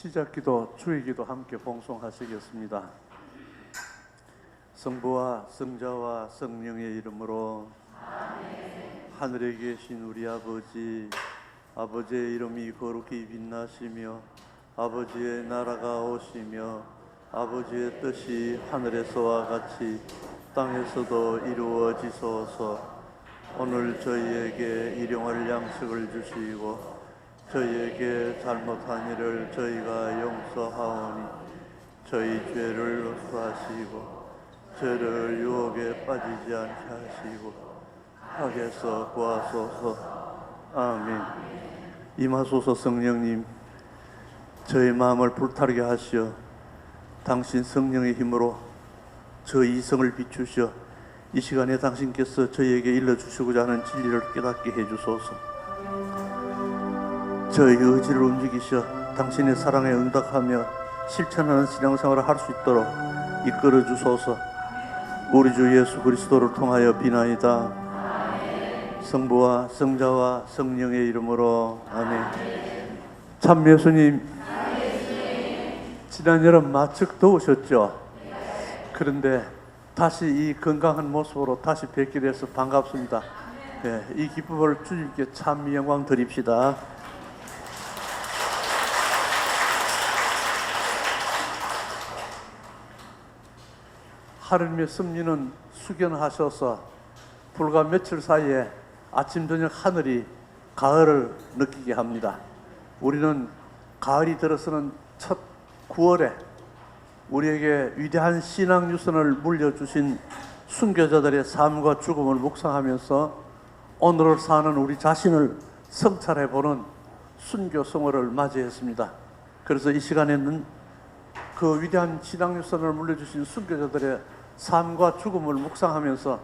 시작기도 주의기도 함께 봉송하시겠습니다. 성부와 성자와 성령의 이름으로 아멘. 하늘에 계신 우리 아버지, 아버지의 이름이 거룩히 빛나시며 아버지의 나라가 오시며 아버지의 뜻이 하늘에서와 같이 땅에서도 이루어지소서. 오늘 저희에게 일용할 양식을 주시고 저희에게 잘못한 일을 저희가 용서하오니 저희 죄를 용서하시고 저를 유혹에 빠지지 않게 하시고 악에서 구하소서. 아멘. 임하소서. 성령님, 저희 마음을 불타르게 하시어 당신 성령의 힘으로 저 이성을 비추시어 이 시간에 당신께서 저희에게 일러주시고자 하는 진리를 깨닫게 해주소서. 저희 의지를 움직이셔 당신의 사랑에 응답하며 실천하는 신앙생활을 할 수 있도록 이끌어 주소서. 우리 주 예수 그리스도를 통하여 비나이다. 아멘. 성부와 성자와 성령의 이름으로 아멘. 참 예수님, 지난 여름 마측 더우셨죠? 그런데 다시 이 건강한 모습으로 다시 뵙게 돼서 반갑습니다. 네, 이 기쁨을 주님께 참 영광 드립시다. 하느님의 섭리는 숙연하셔서 불과 며칠 사이에 아침 저녁 하늘이 가을을 느끼게 합니다. 우리는 가을이 들어서는 첫 9월에 우리에게 위대한 신앙 유산을 물려주신 순교자들의 삶과 죽음을 묵상하면서 오늘을 사는 우리 자신을 성찰해보는 순교성월을 맞이했습니다. 그래서 이 시간에는 그 위대한 신앙 유산을 물려주신 순교자들의 삶과 죽음을 묵상하면서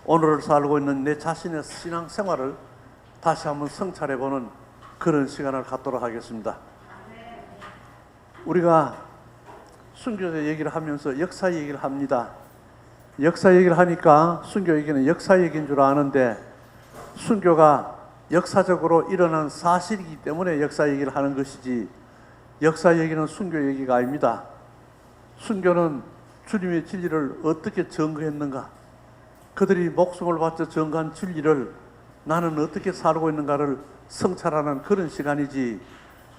오늘을 살고 있는 내 자신의 신앙 생활을 다시 한번 성찰해보는 그런 시간을 갖도록 하겠습니다. 우리가 순교자 얘기를 하면서 역사 얘기를 합니다. 역사 얘기를 하니까 순교 얘기는 역사 얘기인 줄 아는데 순교가 역사적으로 일어난 사실이기 때문에 역사 얘기를 하는 것이지 역사 얘기는 순교 얘기가 아닙니다. 순교는 주님의 진리를 어떻게 증거했는가, 그들이 목숨을 바쳐 증거한 진리를 나는 어떻게 살고 있는가를 성찰하는 그런 시간이지,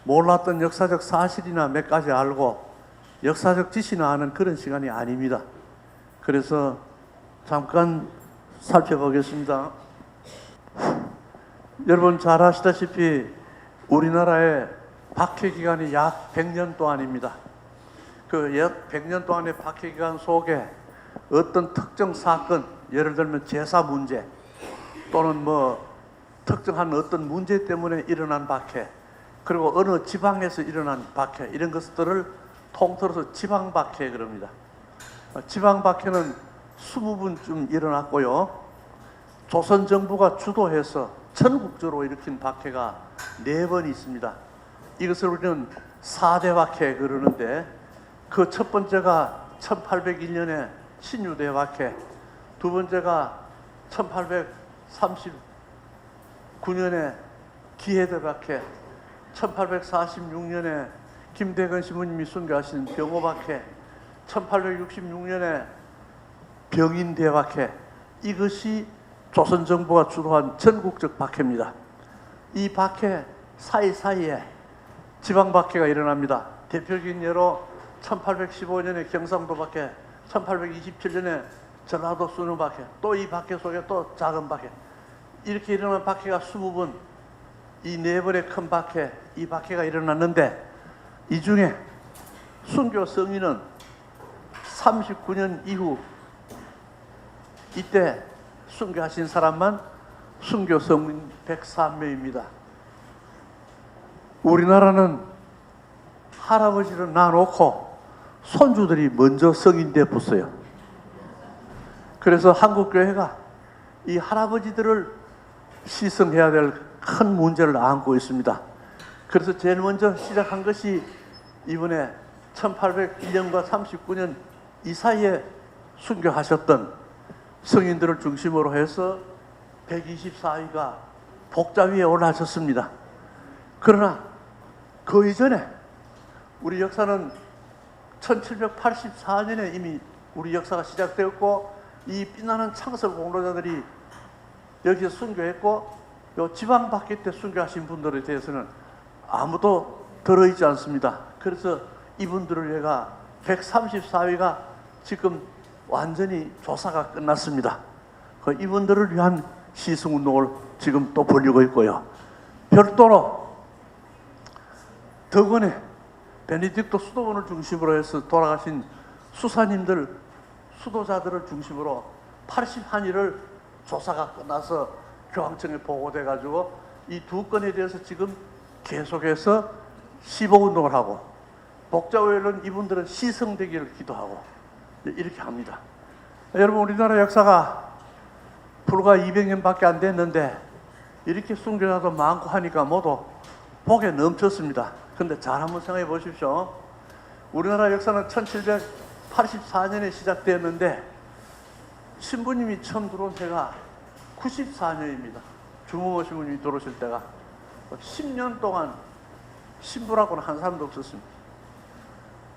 몰랐던 역사적 사실이나 몇 가지 알고 역사적 지시나 하는 그런 시간이 아닙니다. 그래서 잠깐 살펴보겠습니다. 여러분 잘 아시다시피 우리나라의 박해 기간이 약 100년 동안입니다. 그 약 100년 동안의 박해 기간 속에 어떤 특정 사건, 예를 들면 제사 문제 또는 특정한 어떤 문제 때문에 일어난 박해, 그리고 어느 지방에서 일어난 박해, 이런 것들을 통틀어서 지방 박해 그럽니다. 지방 박해는 20번쯤 일어났고요. 조선 정부가 주도해서 전국적으로 일으킨 박해가 4번 있습니다. 이것을 우리는 4대 박해 그러는데, 그 첫 번째가 1801년에 신유대 박해, 두 번째가 1839년에 기해대 박해, 1846년에 김대건 신부님이 순교하신 병호 박해, 1866년에 병인대 박해, 이것이 조선 정부가 주도한 전국적 박해입니다. 이 박해 사이사이에 지방 박해가 일어납니다. 대표적인 예로 1815년에 경상도 박해, 1827년에 전라도 순우 박해, 또 이 박해 속에 또 작은 박해, 이렇게 일어난 박해가 20번, 이 4번의 큰 박해, 이 박해가 일어났는데, 이 중에 순교 성인은 39년 이후 이때 순교하신 사람만 순교 성인 103명입니다. 우리나라는 할아버지를 놔놓고 손주들이 먼저 성인 되었어요. 그래서 한국교회가 이 할아버지들을 시성해야 될 큰 문제를 안고 있습니다. 그래서 제일 먼저 시작한 것이 이번에 1801년과 39년 이 사이에 순교하셨던 성인들을 중심으로 해서 124위가 복자 위에 올라섰습니다. 그러나 그 이전에 우리 역사는 1784년에 이미 우리 역사가 시작되었고, 이 빛나는 창설 공로자들이 여기서 순교했고, 요 지방 밖에 때 순교하신 분들에 대해서는 아무도 들어있지 않습니다. 그래서 이분들을 위해가 134위가 지금 완전히 조사가 끝났습니다. 그 이분들을 위한 시승운동을 지금 또 벌이고 있고요. 별도로 덕원에 베네딕토 수도원을 중심으로 해서 돌아가신 수사님들, 수도자들을 중심으로 80한위를 조사가 끝나서 교황청에 보고돼 가지고 이 두 건에 대해서 지금 계속해서 시보운동을 하고, 복자회는 이분들은 시성되기를 기도하고 이렇게 합니다. 여러분, 우리나라 역사가 불과 200년밖에 안 됐는데 이렇게 순교자도 많고 하니까 모두 복에 넘쳤습니다. 근데 잘 한번 생각해 보십시오. 우리나라 역사는 1784년에 시작되었는데 신부님이 처음 들어온 해가 94년입니다. 주무모 신부님이 들어오실 때가 10년 동안 신부라고는 한 사람도 없었습니다.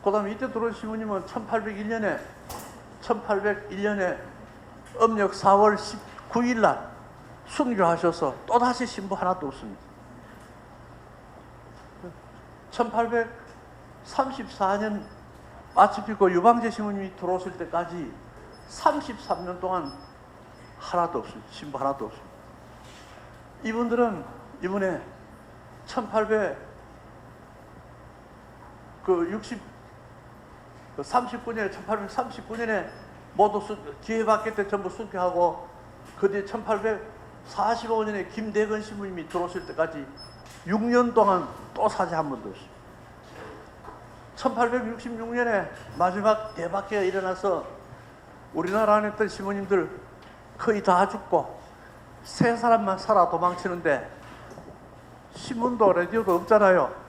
그 다음에 이때 들어온 신부님은 1801년에 음력 4월 19일 날 순교하셔서 또다시 신부 하나도 없습니다. 1834년 마츠피코 유방제 신부님이 들어오실 때까지 33년 동안 하나도 없습니다. 신부 하나도 없습니다. 이분들은 이번에 1839년에 모두 기회받기 때 전부 순교하고, 그 뒤에 1845년에 김대건 신부님이 들어오실 때까지 6년 동안 또 사제 한 번도 없습니다. 1866년에 마지막 대박해가 일어나서 우리나라 안에 있던 신부님들 거의 다 죽고 세 사람만 살아 도망치는데, 신문도 라디오도 없잖아요.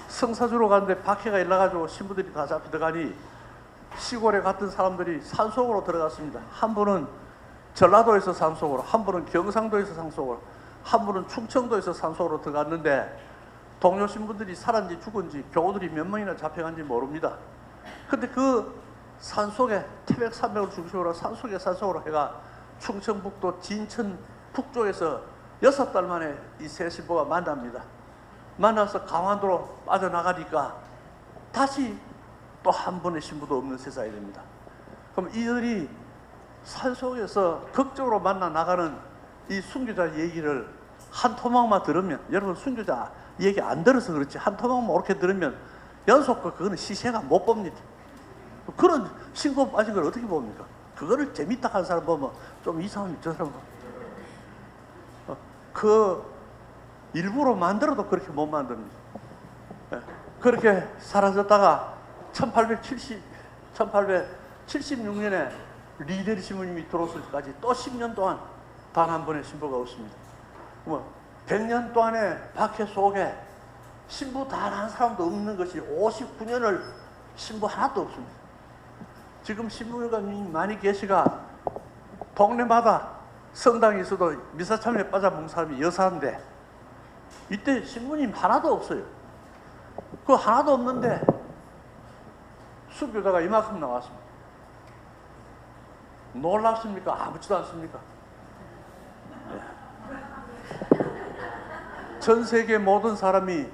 성사주로 가는데 박해가 일어나가지고 신부들이 다 잡히더가니 시골에 갔던 사람들이 산속으로 들어갔습니다. 한 분은 전라도에서 산속으로, 한 분은 경상도에서 산속으로, 한 분은 충청도에서 산속으로 들어갔는데 동료 신부들이 살았는지 죽은지 교우들이 몇 명이나 잡혀간지 모릅니다. 근데 그 산속에 태백 산맥을 중심으로 산속으로 해가 충청북도 진천 북쪽에서 6달 만에 이 세 신부가 만납니다. 만나서 강원도로 빠져나가니까 다시 또 한 번의 신부도 없는 세상이 됩니다. 그럼 이들이 산속에서 극적으로 만나 나가는 이 순교자 얘기를 한 토막만 들으면, 여러분 순교자 얘기 안 들어서 그렇지 한 토막만 이렇게 들으면 연속과 그거는 시세가 못 봅니다. 그런 신고 빠진 걸 어떻게 봅니까? 그거를 재밌다 하는 사람 보면 좀 이상합니다. 저 사람 그 일부러 만들어도 그렇게 못 만듭니다. 그렇게 사라졌다가 1876년에 리데리 신부님이 들어오실 때까지 또 10년 동안 단 한 번의 신부가 없습니다. 100년 동안의 박해 속에 신부 단 한 사람도 없는 것이 59년을 신부 하나도 없습니다. 지금 신부님이 많이 계시가 동네마다 성당이 있어도 미사참에 빠져먹는 사람이 여사인데 이때 신부님 하나도 없어요. 그 하나도 없는데 순교자가 이만큼 나왔습니다. 놀랍습니까? 아무렇지도 않습니까? 네. 전 세계 모든 사람이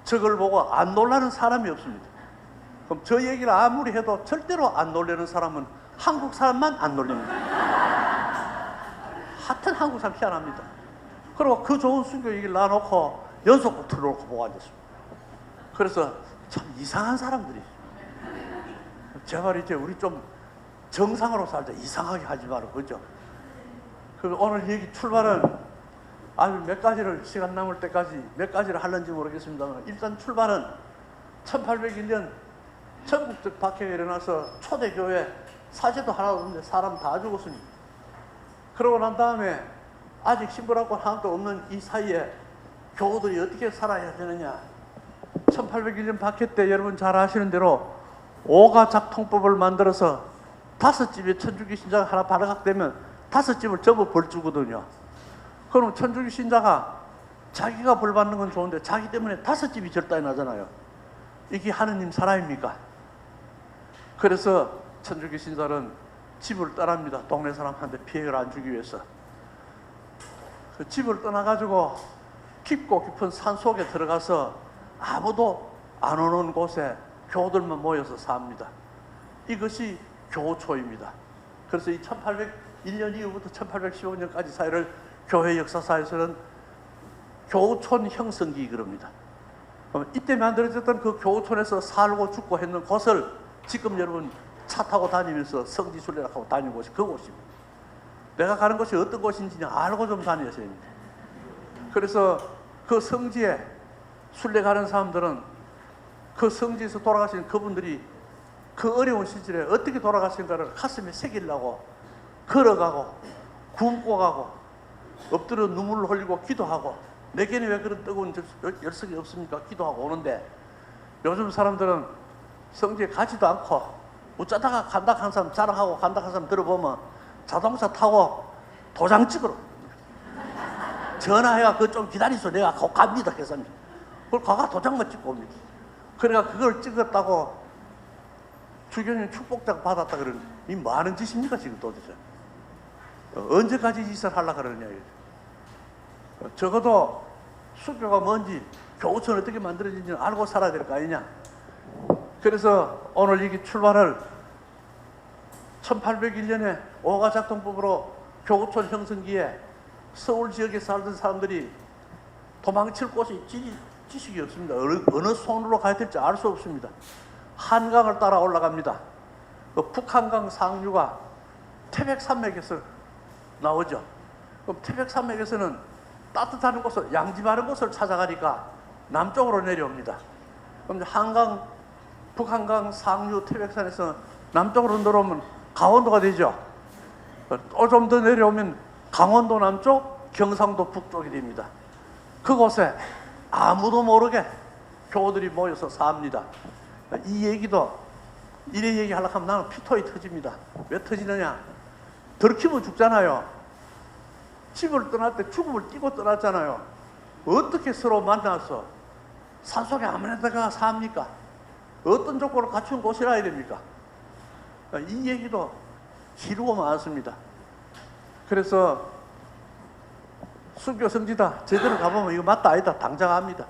저걸 보고 안 놀라는 사람이 없습니다. 그럼 저 얘기를 아무리 해도 절대로 안 놀라는 사람은 한국 사람만 안 놀립니다. 하여튼 한국 사람 희한합니다. 그리고 그 좋은 순교 얘기를 놔놓고 연속곡 틀어놓고 보고 앉았습니다. 그래서 참 이상한 사람들이, 제발 이제 우리 좀 정상으로 살자. 이상하게 하지 말고, 그죠? 그 오늘 얘기 출발은 아주 몇 가지를 시간 남을 때까지 몇 가지를 하는지 모르겠습니다만, 일단 출발은 1801년 전국적 박해가 일어나서 초대교회 사제도 하나도 없는데 사람 다 죽었습니다. 그러고 난 다음에 아직 신부라고 하나도 없는 이 사이에 교우들이 어떻게 살아야 되느냐. 1801년 박해 때 여러분 잘 아시는 대로 오가작통법을 만들어서 5집에 천주교 신자가 하나 발각되면 5집을 전부 벌 주거든요. 그럼 천주교 신자가 자기가 벌 받는 건 좋은데 자기 때문에 5집이 절단이 나잖아요. 이게 하느님 사람입니까? 그래서 천주교 신자는 집을 떠납니다. 동네 사람한테 피해를 안 주기 위해서. 그 집을 떠나가지고 깊고 깊은 산 속에 들어가서 아무도 안 오는 곳에 교우들만 모여서 삽니다. 이것이 교초입니다. 그래서 이 1801년 이후부터 1815년까지 사이를 교회 역사사에서는 교우촌 형성기 그럽니다. 이때 만들어졌던 그 교우촌에서 살고 죽고 했는 곳을 지금 여러분 차 타고 다니면서 성지 순례하고 다니는 곳이 그곳입니다. 내가 가는 곳이 어떤 곳인지 알고 좀 다녀야 됩니다. 그래서 그 성지에 순례 가는 사람들은 그 성지에서 돌아가신 그분들이 그 어려운 시절에 어떻게 돌아가신가를 가슴에 새기려고 걸어가고 굶고 가고 엎드려 눈물을 흘리고 기도하고 내게는 왜 그런 뜨거운 열성이 없습니까? 기도하고 오는데 요즘 사람들은 성지에 가지도 않고 어쩌다가 간다 한 사람 자랑하고 간다 한 사람 들어보면 자동차 타고 도장 찍으러 전화해가 그거 좀 기다리소 내가 곧 갑니다 계산. 그걸 가가 도장만 찍고 옵니다. 그러니까 그걸 찍었다고 주교님 축복장 받았다 그러는 이 많은 짓입니까 지금 도대체? 언제까지 이 짓을 하려고 그러냐. 적어도 수교가 뭔지 교우촌 어떻게 만들어진지 알고 살아야 될 거 아니냐. 그래서 오늘 이 출발을 1801년에 오가작동법으로 교우촌 형성기에 서울 지역에 살던 사람들이 도망칠 곳이 지식이 없습니다. 어느 손으로 가야 될지 알 수 없습니다. 한강을 따라 올라갑니다. 그 북한강 상류가 태백산맥에서 나오죠. 그럼 태백산맥에서는 따뜻한 곳을 양지 바른 곳을 찾아가니까 남쪽으로 내려옵니다. 그럼 북한강 상류 태백산에서 남쪽으로 내려오면 강원도가 되죠. 또 좀 더 내려오면 강원도 남쪽, 경상도 북쪽이 됩니다. 그곳에 아무도 모르게 교우들이 모여서 삽니다. 이 얘기도 이래 얘기하려고 하면 나는 피토이 터집니다. 왜 터지느냐? 들키면 죽잖아요. 집을 떠날 때 죽음을 띠고 떠났잖아요. 어떻게 서로 만나서 산속에 아무나 데가 삽니까? 어떤 조건을 갖춘 곳이라 됩니까? 이 얘기도 지루고 많습니다. 그래서 수교 성지다 제대로 가보면 이거 맞다 아니다 당장 합니다.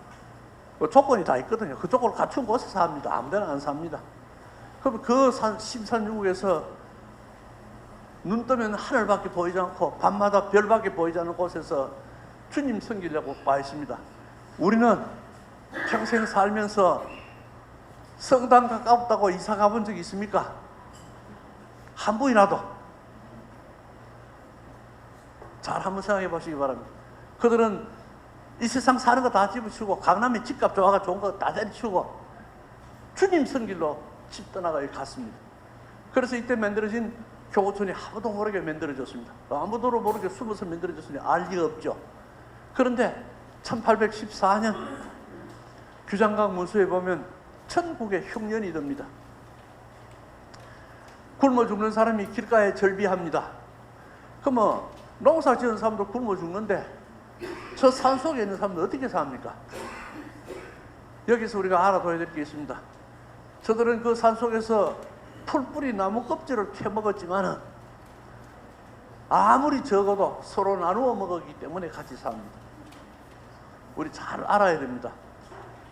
조건이 다 있거든요. 그 조건을 갖춘 곳에 삽니다. 아무데나 안 삽니다. 그럼 그 심산유국에서 눈 뜨면 하늘밖에 보이지 않고 밤마다 별밖에 보이지 않는 곳에서 주님 섬기려고 와 있습니다. 우리는 평생 살면서 성당 가깝다고 이사 가본 적이 있습니까? 한 번이라도. 잘 한번 생각해 보시기 바랍니다. 그들은 이 세상 사는 거 다 집어치우고 강남에 집값 좋아가 좋은 거 다 내리치우고 주님 섬길로 집 떠나가 갔습니다. 그래서 이때 만들어진 교우촌이 아무도 모르게 만들어졌습니다. 아무도 모르게 숨어서 만들어졌으니 알 리가 없죠. 그런데 1814년 규장각 문서에 보면 천국의 흉년이 듭니다. 굶어 죽는 사람이 길가에 절비합니다. 그러면 농사 지은 사람도 굶어 죽는데 저 산속에 있는 사람들 어떻게 삽니까? 여기서 우리가 알아둬야 될 게 있습니다. 저들은 그 산속에서 풀뿌리 나무 껍질을 캐먹었지만은 아무리 적어도 서로 나누어 먹었기 때문에 같이 삽니다. 우리 잘 알아야 됩니다.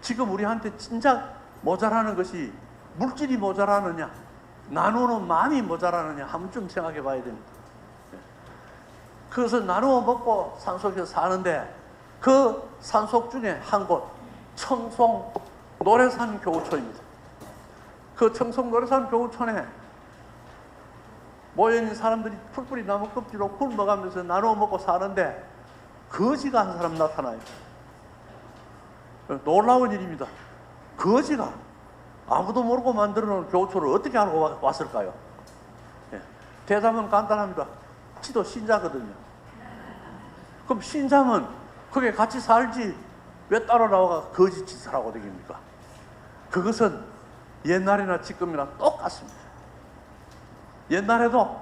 지금 우리한테 진짜 모자라는 것이 물질이 모자라느냐 나누는 마음이 모자라느냐 한번 좀 생각해 봐야 됩니다. 그것을 나누어 먹고 산속에서 사는데 그 산속 중에 한 곳 청송 노래산 교우촌입니다. 그 청송 노래산 교우촌에 모여있는 사람들이 풀뿌리 나무 껍질로 굶어가면서 나누어 먹고 사는데 거지가 한 사람 나타나요. 놀라운 일입니다. 거지가 아무도 모르고 만들어 놓은 교우촌을 어떻게 알고 왔을까요? 대답은 간단합니다. 지도 신자거든요. 그럼 신자면 거기에 같이 살지 왜 따로 나와가 거짓 짓을 하고 다닙니까? 그것은 옛날이나 지금이나 똑같습니다. 옛날에도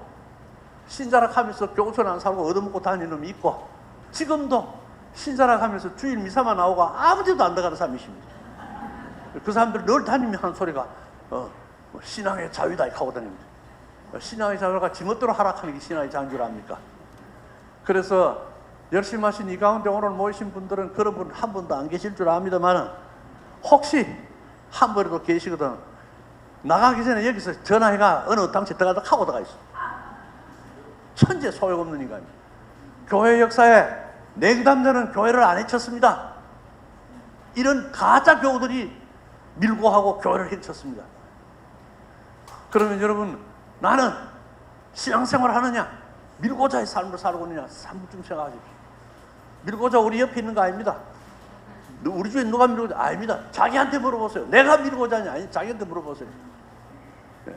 신자락 하면서 교우촌 안 살고 얻어먹고 다니는 놈이 있고 지금도 신자락 하면서 주일 미사만 나오고 아무 데도 안 들어가는 사람이 있습니다. 그 사람들 늘 다니면 하는 소리가 신앙의 자유다 이렇게 하고 다닙니다. 신앙의 자유가 지멋대로 하락하는 게 신앙의 자유인 줄 압니까? 그래서 열심히 하신 이 가운데 오늘 모이신 분들은 그런 분 한 분도 안 계실 줄 압니다만, 혹시 한 분이라도 계시거든 나가기 전에 여기서 전화해가 어느 당시에 들어가다 하고 들어가 있어. 천재 소용없는 인간입니다. 교회 역사에 냉담자는 교회를 안 해쳤습니다. 이런 가짜 교우들이 밀고 하고 교회를 해쳤습니다. 그러면 여러분, 나는 신앙생활 하느냐, 밀고자의 삶을 살고 있느냐, 한번 생각하십시오. 밀고자 우리 옆에 있는 거 아닙니다. 우리 중에 누가 밀고자? 아닙니다. 자기한테 물어보세요. 내가 밀고자냐? 아니, 자기한테 물어보세요. 네.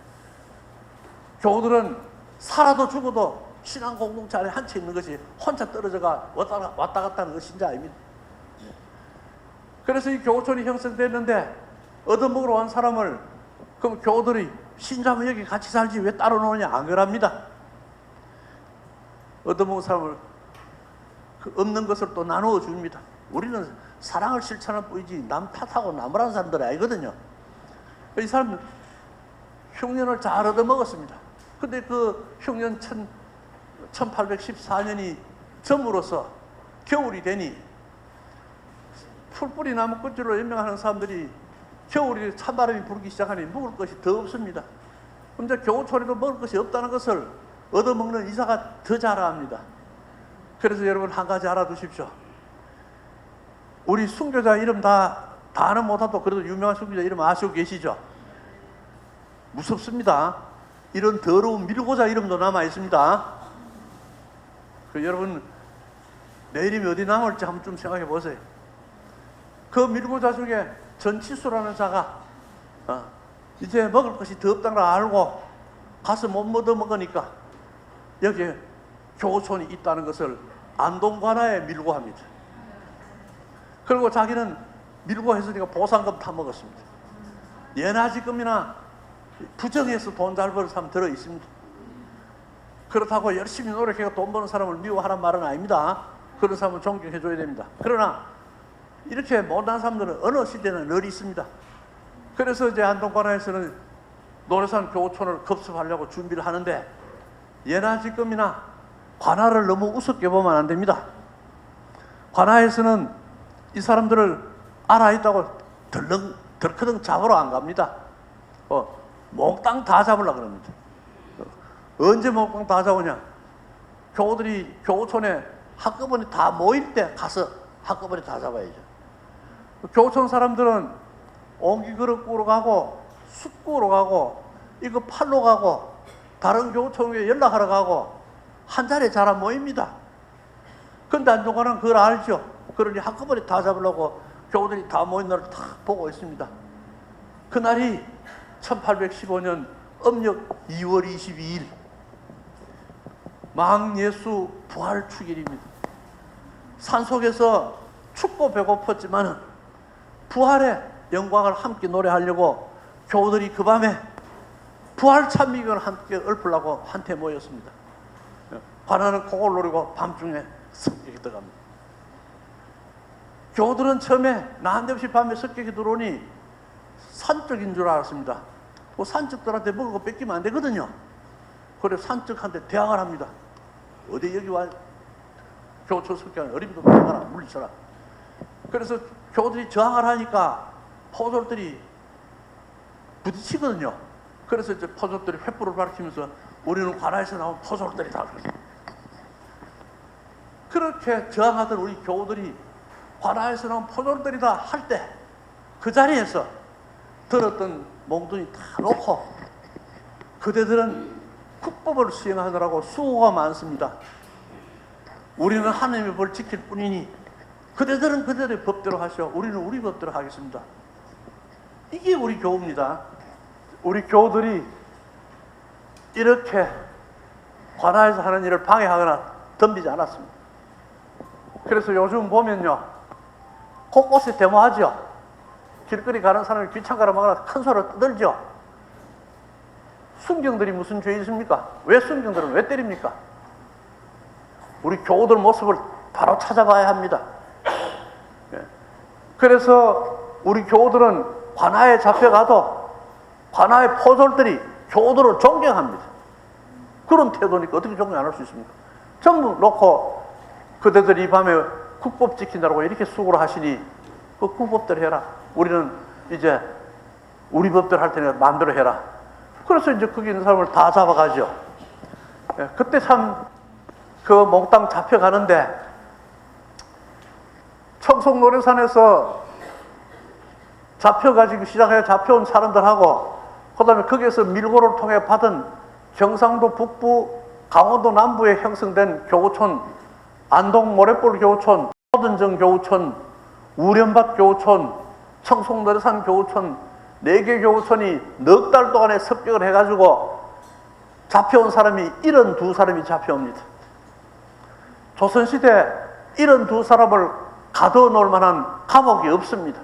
교우들은 살아도 죽어도 신앙 공동체 안에 한 채 있는 것이 혼자 떨어져가 왔다 갔다 하는 것이 신자 아닙니다. 네. 그래서 이 교우촌이 형성됐는데 얻어먹으러 온 사람을, 그럼 교우들이 신자면 여기 같이 살지 왜 따로 노느냐? 안 그럽니다. 얻어먹은 사람을 없는 것을 또 나누어 줍니다. 우리는 사랑을 실천할 뿐이지 남 탓하고 나무라는 사람들이 아니거든요. 이 사람은 흉년을 잘 얻어먹었습니다. 근데 그 흉년 1814년이 점으로서 겨울이 되니 풀뿌리 나무 끝으로 연명하는 사람들이 겨울이 찬바람이 불기 시작하니 먹을 것이 더 없습니다. 근데 교우촌에도 먹을 것이 없다는 것을 얻어먹는 이사가 더 자라합니다. 그래서 여러분 한 가지 알아두십시오. 우리 순교자 이름 다는 못하도 그래도 유명한 순교자 이름 아시고 계시죠? 무섭습니다. 이런 더러운 밀고자 이름도 남아 있습니다. 여러분 내 이름이 어디 남을지 한번 좀 생각해 보세요. 그 밀고자 중에 전치수라는 자가 이제 먹을 것이 더 없다는 걸 알고 가서 못 얻어 먹으니까 여기에 교우촌이 있다는 것을 안동관아에 밀고 합니다. 그리고 자기는 밀고 했으니까 보상금 타먹었습니다. 예나지금이나 부정해서 돈 잘 버는 사람 들어 있습니다. 그렇다고 열심히 노력해서 돈 버는 사람을 미워하란 말은 아닙니다. 그런 사람은 존경해 줘야 됩니다. 그러나 이렇게 못난 사람들은 어느 시대나 늘 있습니다. 그래서 이제 안동관아에서는 노래산 교우촌을 급습하려고 준비를 하는데 예나지금이나 관아를 너무 우습게 보면 안 됩니다. 관아에서는 이 사람들을 알아있다고 덜커덩 잡으러 안 갑니다. 몽땅 다 잡으려고 그럽니다. 언제 몽땅 다 잡으냐? 교우들이 교우촌에 한꺼번에 다 모일 때 가서 한꺼번에 다 잡아야죠. 교우촌 사람들은 옹기 그릇 구러 가고 숯 구러 가고 이거 팔러 가고 다른 교우촌에 연락하러 가고 한 자리에 잘 안 모입니다. 근데 안동관은 그걸 알죠. 그러니 한꺼번에 다 잡으려고 교우들이 다 모인 날을 딱 보고 있습니다. 그날이 1815년 음력 2월 22일 망예수 부활축일입니다. 산속에서 춥고 배고팠지만 부활의 영광을 함께 노래하려고 교우들이 그 밤에 부활 찬미경을 함께 읊으려고 한테 모였습니다. 관아는 그걸 노리고 밤중에 습격이 들어갑니다. 교우들은 처음에 난데없이 밤에 습격이 들어오니 산적인 줄 알았습니다. 그 산적들한테 먹을 거 뺏기면 안 되거든요. 그래서 산적한테 대항을 합니다. 어디 여기 와 교우촌 습격하는 어림도 대항하라 물리쳐라. 그래서 교우들이 저항을 하니까 포졸들이 부딪히거든요. 그래서 이제 포졸들이 횃불을 밝히면서 우리는 관아에서 나온 포졸들이다. 그렇게 저항하던 우리 교우들이 관아에서 나온 포졸들이다 할 때 그 자리에서 들었던 몽둥이 다 놓고 그대들은 국법을 수행하느라고 수고가 많습니다. 우리는 하나님의 법을 지킬 뿐이니 그대들은 그대들의 법대로 하시오. 우리는 우리 법대로 하겠습니다. 이게 우리 교우입니다. 우리 교우들이 이렇게 관아에서 하는 일을 방해하거나 덤비지 않았습니다. 그래서 요즘 보면요, 곳곳에 데모하죠. 길거리 가는 사람이 귀찮거나 막거나 큰 소리를 떠들죠. 순경들이 무슨 죄 있습니까? 왜 순경들은 왜 때립니까? 우리 교우들 모습을 바로 찾아봐야 합니다. 그래서 우리 교우들은 관아에 잡혀가도 관아의 포졸들이 교도를 존경합니다. 그런 태도니까 어떻게 존경 안 할 수 있습니까? 전부 놓고 그대들 이 밤에 국법 지킨다고 이렇게 수고를 하시니 그 국법대로 해라. 우리는 이제 우리 법대로 할 테니까 마음대로 해라. 그래서 이제 거기 있는 사람을 다 잡아가죠. 예, 그때 참 그 몽땅 잡혀가는데 청송노래산에서 잡혀가지고 시작해 잡혀온 사람들하고 그 다음에 거기에서 밀고를 통해 받은 경상도 북부 강원도 남부에 형성된 교구촌 안동 모래볼 교구촌 호든정 교구촌 우련밭 교구촌 청송노래산 교구촌 4개 교구촌이 넉 달 동안에 습격을 해가지고 잡혀온 사람이 72사람이 잡혀옵니다. 조선시대 72사람을 가둬놓을 만한 감옥이 없습니다.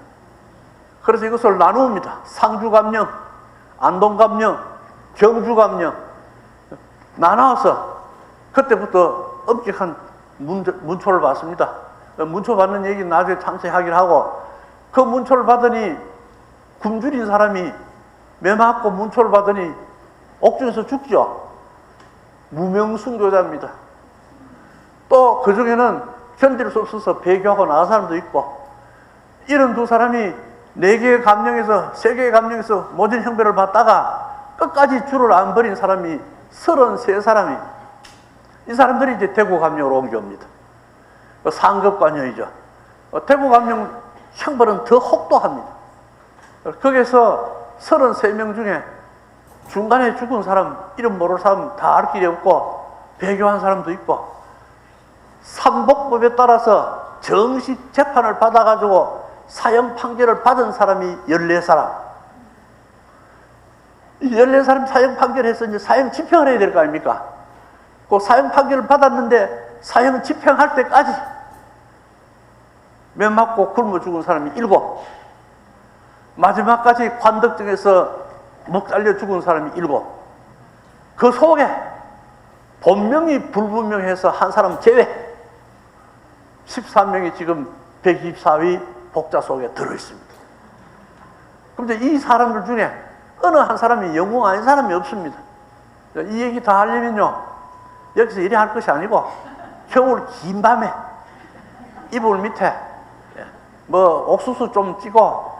그래서 이것을 나누옵니다. 상주감령, 안동감령, 경주감령 나눠서 그때부터 엄격한 문초를 받습니다. 문초 받는 얘기는 나중에 잠시 하기로 하고 그 문초를 받으니 굶주린 사람이 매 맞고 문초를 받으니 옥중에서 죽죠. 무명순교자입니다. 또 그 중에는 견딜 수 없어서 배교하고 나간 사람도 있고 72사람이 4개의 감령에서 3개의 감령에서 모진 형벌을 받다가 끝까지 줄을 안 버린 사람이 33사람이 이 사람들이 이제 대구 감령으로 옮겨옵니다. 상급관령이죠. 대구 감령 형벌은 더 혹독합니다. 거기에서 33명 중에 중간에 죽은 사람, 이름 모를 사람 다 알 길이 없고 배교한 사람도 있고 삼복법에 따라서 정식 재판을 받아가지고 사형 판결을 받은 사람이 14사람. 이 14사람 사형 판결해서 이제 사형 집행을 해야 될 거 아닙니까? 그 사형 판결을 받았는데 사형 집행할 때까지 매 맞고 굶어 죽은 사람이 7. 마지막까지 관덕정에서 목 잘려 죽은 사람이 7. 그 속에 본명이 불분명해서 한 사람 제외 13명이 지금 124위 복자 속에 들어있습니다. 그런데 이 사람들 중에 어느 한 사람이 영웅 아닌 사람이 없습니다. 이 얘기 다 하려면요 여기서 이래 할 것이 아니고 겨울 긴 밤에 이불 밑에 뭐 옥수수 좀 찌고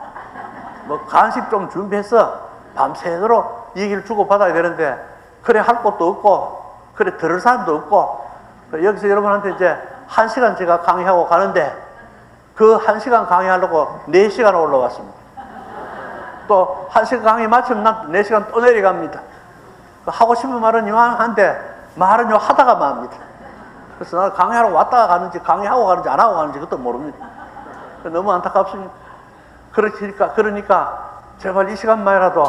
뭐 간식 좀 준비해서 밤새도록 얘기를 주고받아야 되는데 그래 할 것도 없고 그래 들을 사람도 없고 여기서 여러분한테 이제 1시간 제가 강의하고 가는데 그 1시간 강의하려고 4시간 올라왔습니다. 또 1시간 강의 마치면 난 4시간 또 내려갑니다. 하고 싶은 말은 이만한데 말은 요 하다가 맙니다. 그래서 나는 강의하러 왔다가 가는지 강의하고 가는지 안 하고 가는지 그것도 모릅니다. 너무 안타깝습니다. 그러니까 제발 이 시간만이라도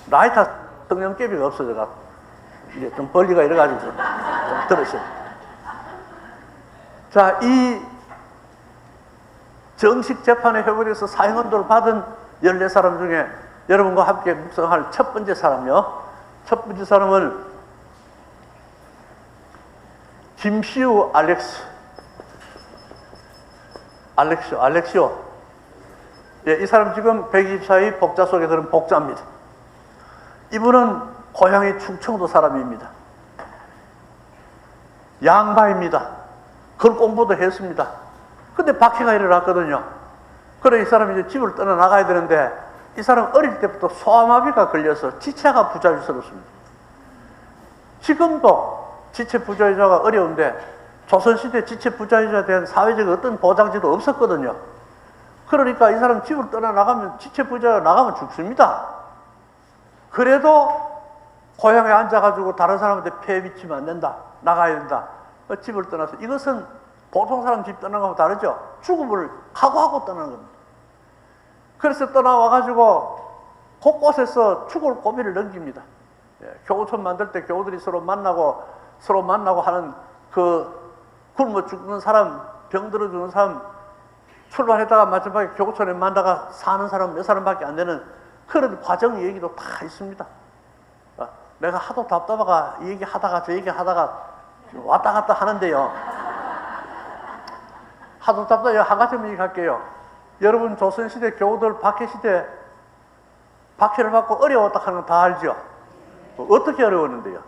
라이터 성령개비가 없어져가지고 이제 좀 벌리가 이래가지고 좀 들으세요. 자, 이 정식 재판에 회부해서 사형언도를 받은 14사람 중에 여러분과 함께 묵상할 첫 번째 사람요. 첫 번째 사람은 김시우 알렉시오. 예, 이 사람 지금 124위 복자 속에 들은 복자입니다. 이분은 고향이 충청도 사람입니다. 양바입니다. 그걸 공부도 했습니다. 근데 박해가 일어났거든요. 그래 이 사람이 이제 집을 떠나나가야 되는데 이 사람 어릴 때부터 소아마비가 걸려서 지체가 부자유스럽습니다. 지금도 지체 부자유자가 어려운데 조선시대 지체 부자유자에 대한 사회적 어떤 보장제도 없었거든요. 그러니까 이 사람 집을 떠나나가면 지체 부자유자 나가면 죽습니다. 그래도 고향에 앉아가지고 다른 사람한테 폐 미치면 안 된다. 나가야 된다. 집을 떠나서 이것은 보통 사람 집 떠나는 것과 다르죠. 죽음을 각오하고 떠나는 겁니다. 그래서 떠나와가지고 곳곳에서 죽을 고비를 넘깁니다. 교구촌 만들 때 교우들이 서로 만나고 하는 그 굶어 죽는 사람, 병들어 죽는 사람 출발했다가 마지막에 교구촌에 만나가 사는 사람 몇 사람밖에 안 되는 그런 과정 얘기도 다 있습니다. 내가 하도 답답하가 이 얘기 하다가 저 얘기 하다가 왔다 갔다 하는데요. 하도 답답해요. 한 가지만 얘기할게요. 여러분 조선시대 교우들 박해시대 박해를 받고 어려웠다 하는 거 다 알죠? 어떻게 어려웠는데요?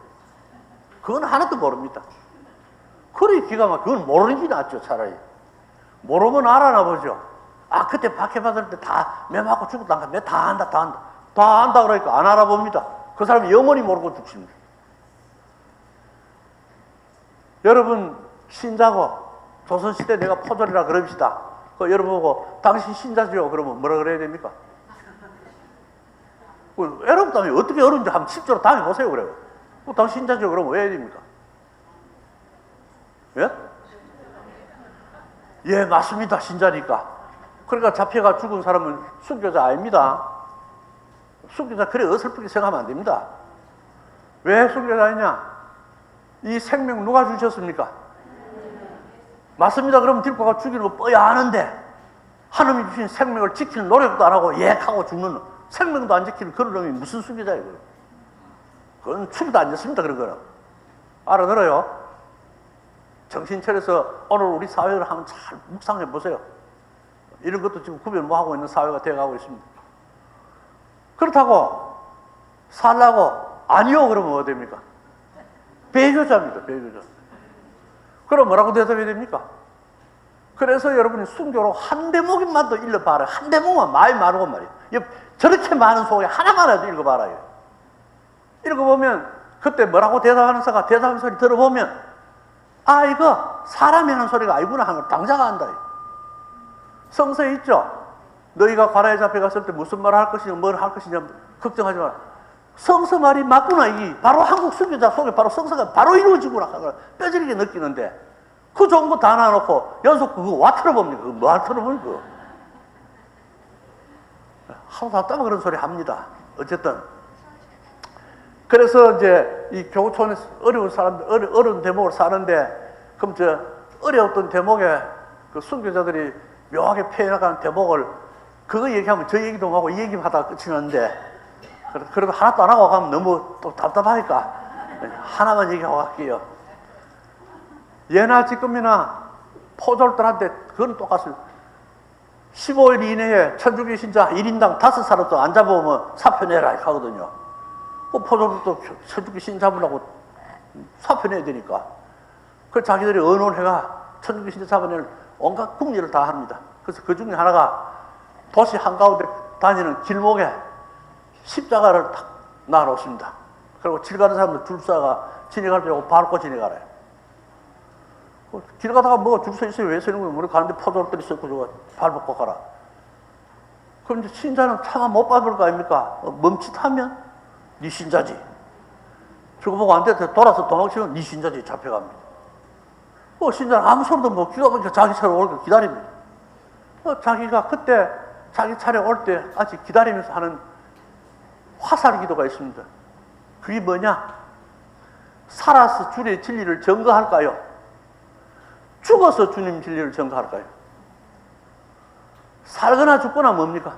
그건 하나도 모릅니다. 그래 기가 막 그건 모르는 게 낫죠. 차라리 모르면 알아나 보죠. 아 그때 박해받을 때 다 매 맞고 죽었다. 매 다 안다 다 안다 그러니까 안 알아봅니다. 그 사람이 영원히 모르고 죽습니다. 여러분 신자고 조선시대 내가 포졸이라 그럽시다. 그 여러분 보고 당신 신자죠? 그러면 뭐라 그래야 됩니까? 어렵다면 어떻게 어려운지 한번 실제로 당해보세요. 그래요. 당신 신자죠? 그러면 왜 해야 됩니까? 예? 예, 맞습니다. 신자니까. 그러니까 잡혀가 죽은 사람은 순교자 아닙니다. 순교자 그래 어설프게 생각하면 안 됩니다. 왜 순교자이냐? 이 생명 누가 주셨습니까? 맞습니다. 그러면 들고 가 죽이는 거 뻔히 아는데 하나님이 주신 생명을 지키는 노력도 안 하고 하고 죽는 생명도 안 지키는 그런 놈이 무슨 순교자예요? 그건 죽이도 안 됐습니다. 그런 거는. 알아들어요? 정신 차려서 오늘 우리 사회를 한번 잘 묵상해 보세요. 이런 것도 지금 구별 못 하고 있는 사회가 되어가고 있습니다. 그렇다고 살라고 아니요 그러면 뭐 됩니까? 배교자입니다. 배교자. 그럼 뭐라고 대답해야 됩니까? 그래서 여러분이 순교로 한 대목만 더 읽어봐라. 한 대목만 많이 많은 것 말이에요. 저렇게 많은 속에 하나만이라도 읽어봐라. 읽어보면 그때 뭐라고 대답하는 사가 대답하는 소리 들어보면 아 이거 사람이 하는 소리가 아니구나 하는 걸 당자가 안다. 성서에 있죠. 너희가 관아에 잡혀갔을 때 무슨 말을 할 것이냐 뭘 할 것이냐 걱정하지 마라. 성서 말이 맞구나. 이 바로 한국 순교자 속에 바로 성서가 바로 이루어지구나 하는 뼈저리게 느끼는데 그 좋은 거 다 놔놓고 연속 그거 와 틀어봅니까? 그거 뭐 틀어봅니까? 하루 답답한 그런 소리 합니다. 어쨌든 그래서 이제 이 교구촌에 어려운 사람들 어려운 대목을 사는데 그럼 저 어려웠던 대목에 그 순교자들이 묘하게 표현하는 대목을 그거 얘기하면 저 얘기도 하고 이 얘기만 하다가 끝이 나는데 그래도 하나도 안 하고 가면 너무 또 답답하니까 하나만 얘기하고 갈게요. 예나 지금이나 포졸들한테 그건 똑같습니다. 15일 이내에 천주교 신자 1인당 5사람도 안 잡아오면 사표 내라 하거든요. 그 포졸들도 천주교 신자 잡으려고 사표 내야 되니까 그 자기들이 언론회가 천주교 신자 잡아내는 온갖 궁리를 다 합니다. 그래서 그 중에 하나가 도시 한가운데 다니는 길목에 십자가를 탁 놔놓습니다. 그리고 길 가는 사람들 줄 서가 지나갈 줄 알고 밟고 지나가래요. 길 가다가 뭐 줄 서 있어요. 왜 서는 거예요? 우리 가는데 포졸들이 있었고 저거 밟고 가라. 그럼 이제 신자는 차마 못 밟을 거 아닙니까? 멈칫하면 네 신자지. 저거 보고 안 돼. 돌아서 도망치면 네 신자지. 잡혀갑니다. 신자는 아무 소리도 못 기가 막히게 자기 차례 올 때 기다립니다. 자기가 그때 자기 차례 올 때 아직 기다리면서 하는 화살 기도가 있습니다. 그게 뭐냐? 살아서 주의 진리를 증거할까요? 죽어서 주님 진리를 증거할까요? 살거나 죽거나 뭡니까?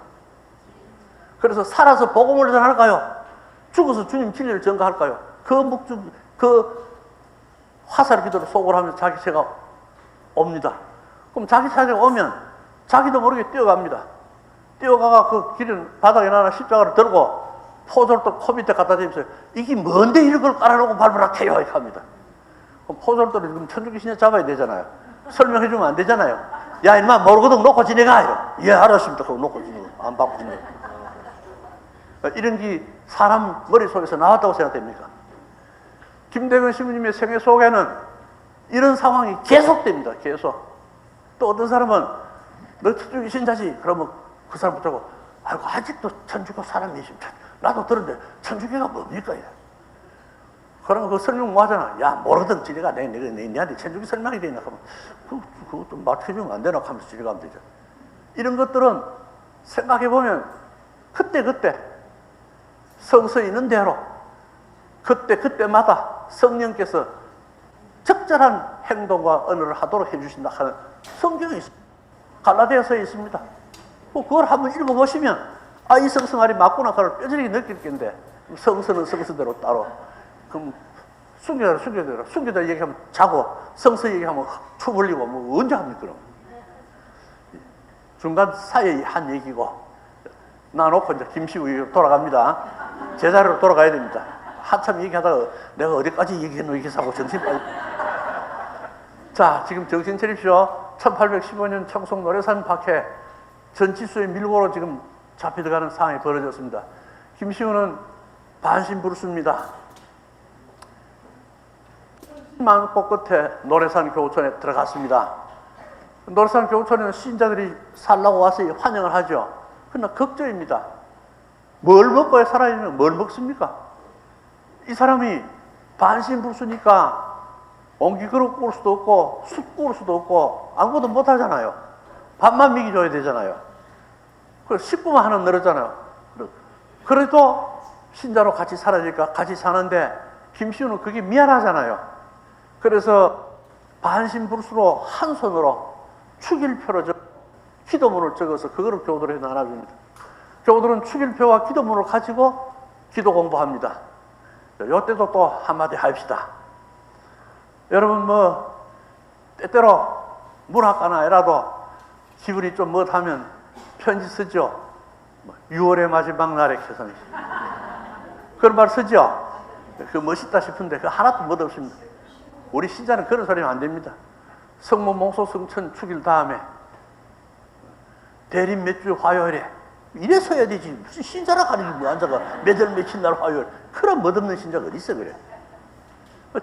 그래서 살아서 복음을 전할까요? 죽어서 주님 진리를 증거할까요? 그 화살 기도를 속으로 하면서 자기 차가 옵니다. 그럼 자기 차례가 오면 자기도 모르게 뛰어갑니다. 뛰어가가 그 길은 바닥에 놔 십자가를 들고 포졸도 코 밑에 갖다 대면서 이게 뭔데 이걸 깔아놓고 밟으라 해요 이렇게 합니다. 그럼 포졸들이 지금 천주교 신자 잡아야 되잖아요. 설명해주면 안 되잖아요. 야 인마 모르거든 놓고 지내가 이러. 예 알았습니다. 그거 놓고 지내가 안 밟고 지내가. 이런 게 사람 머릿속에서 나왔다고 생각됩니까? 김대근 신부님의 생애 속에는 이런 상황이 계속됩니다. 계속. 또 어떤 사람은 너 천주교 신자지? 그러면 그 사람 붙잡고 아이고 아직도 천주교 사람이 있으면 나도 들었는데 천주교가 뭡니까? 그러면 그 설명 뭐 하잖아. 야 모르든 지네가 내한테 천주교 설명이 되냐 하면 그거 좀 맞춰주면 안 되나 하면서 지네가 하면 되죠. 이런 것들은 생각해보면 그때 성서에 있는 대로 그때마다 성령께서 적절한 행동과 언어를 하도록 해주신다 하는 성경이 있습니다. 갈라디아서에 있습니다. 그걸 한번 읽어보시면 아, 이 성서 말이 맞구나 그걸 뼈저리게 느낄 텐데 성서는 성서대로 따로 그럼 순교자 얘기하면 자고 성서 얘기하면 추 불리고 뭐 언제 합니까 그럼? 중간 사이에 한 얘기고, 놔놓고 이제 김시우 의원 돌아갑니다. 제자리로 돌아가야 됩니다. 한참 얘기하다가 내가 어디까지 얘기했노 이게 사고 정신 빠져. 자, 지금 정신 차립시오. 1815년 청송 노래산 박해 전치수의 밀고로 지금 잡혀 들어가는 상황이 벌어졌습니다. 김시우는 반신불수입니다. 만꽃 끝에 노래산 교촌에 들어갔습니다. 노래산 교촌에는 신자들이 살라고 와서 환영을 하죠. 그러나 걱정입니다. 뭘 먹고 살아있는 뭘 먹습니까? 이 사람이 반신불수니까 옹기그릇 구울 수도 없고 숯 구울 수도 없고 아무것도 못하잖아요. 밥만 먹여줘야 되잖아요. 그래서 식구만 하나 늘었잖아요. 그래도 신자로 같이 살아니까 같이 사는데 김시우는 그게 미안하잖아요. 그래서 반신불수로 한 손으로 축일표로 기도문을 적어서 그거를 교우들에게 나눠줍니다. 교우들은 축일표와 기도문을 가지고 기도 공부합니다. 이때도 또 한마디 합시다. 여러분 때때로 문학가나이라도 기분이 좀 못하면 편지 쓰죠. 6월의 마지막 날의 개성이 그런 말 쓰죠. 그 멋있다 싶은데 그 하나도 멋없습니다. 우리 신자는 그런 소리는 안 됩니다. 성모 몽소 성천 축일 다음에 대림 몇 주 화요일에 이래 써야 되지. 무슨 신자라 가리지 뭐 앉아가 몇월 며칠 날 화요일. 그런 멋없는 신자가 어디 있어 그래.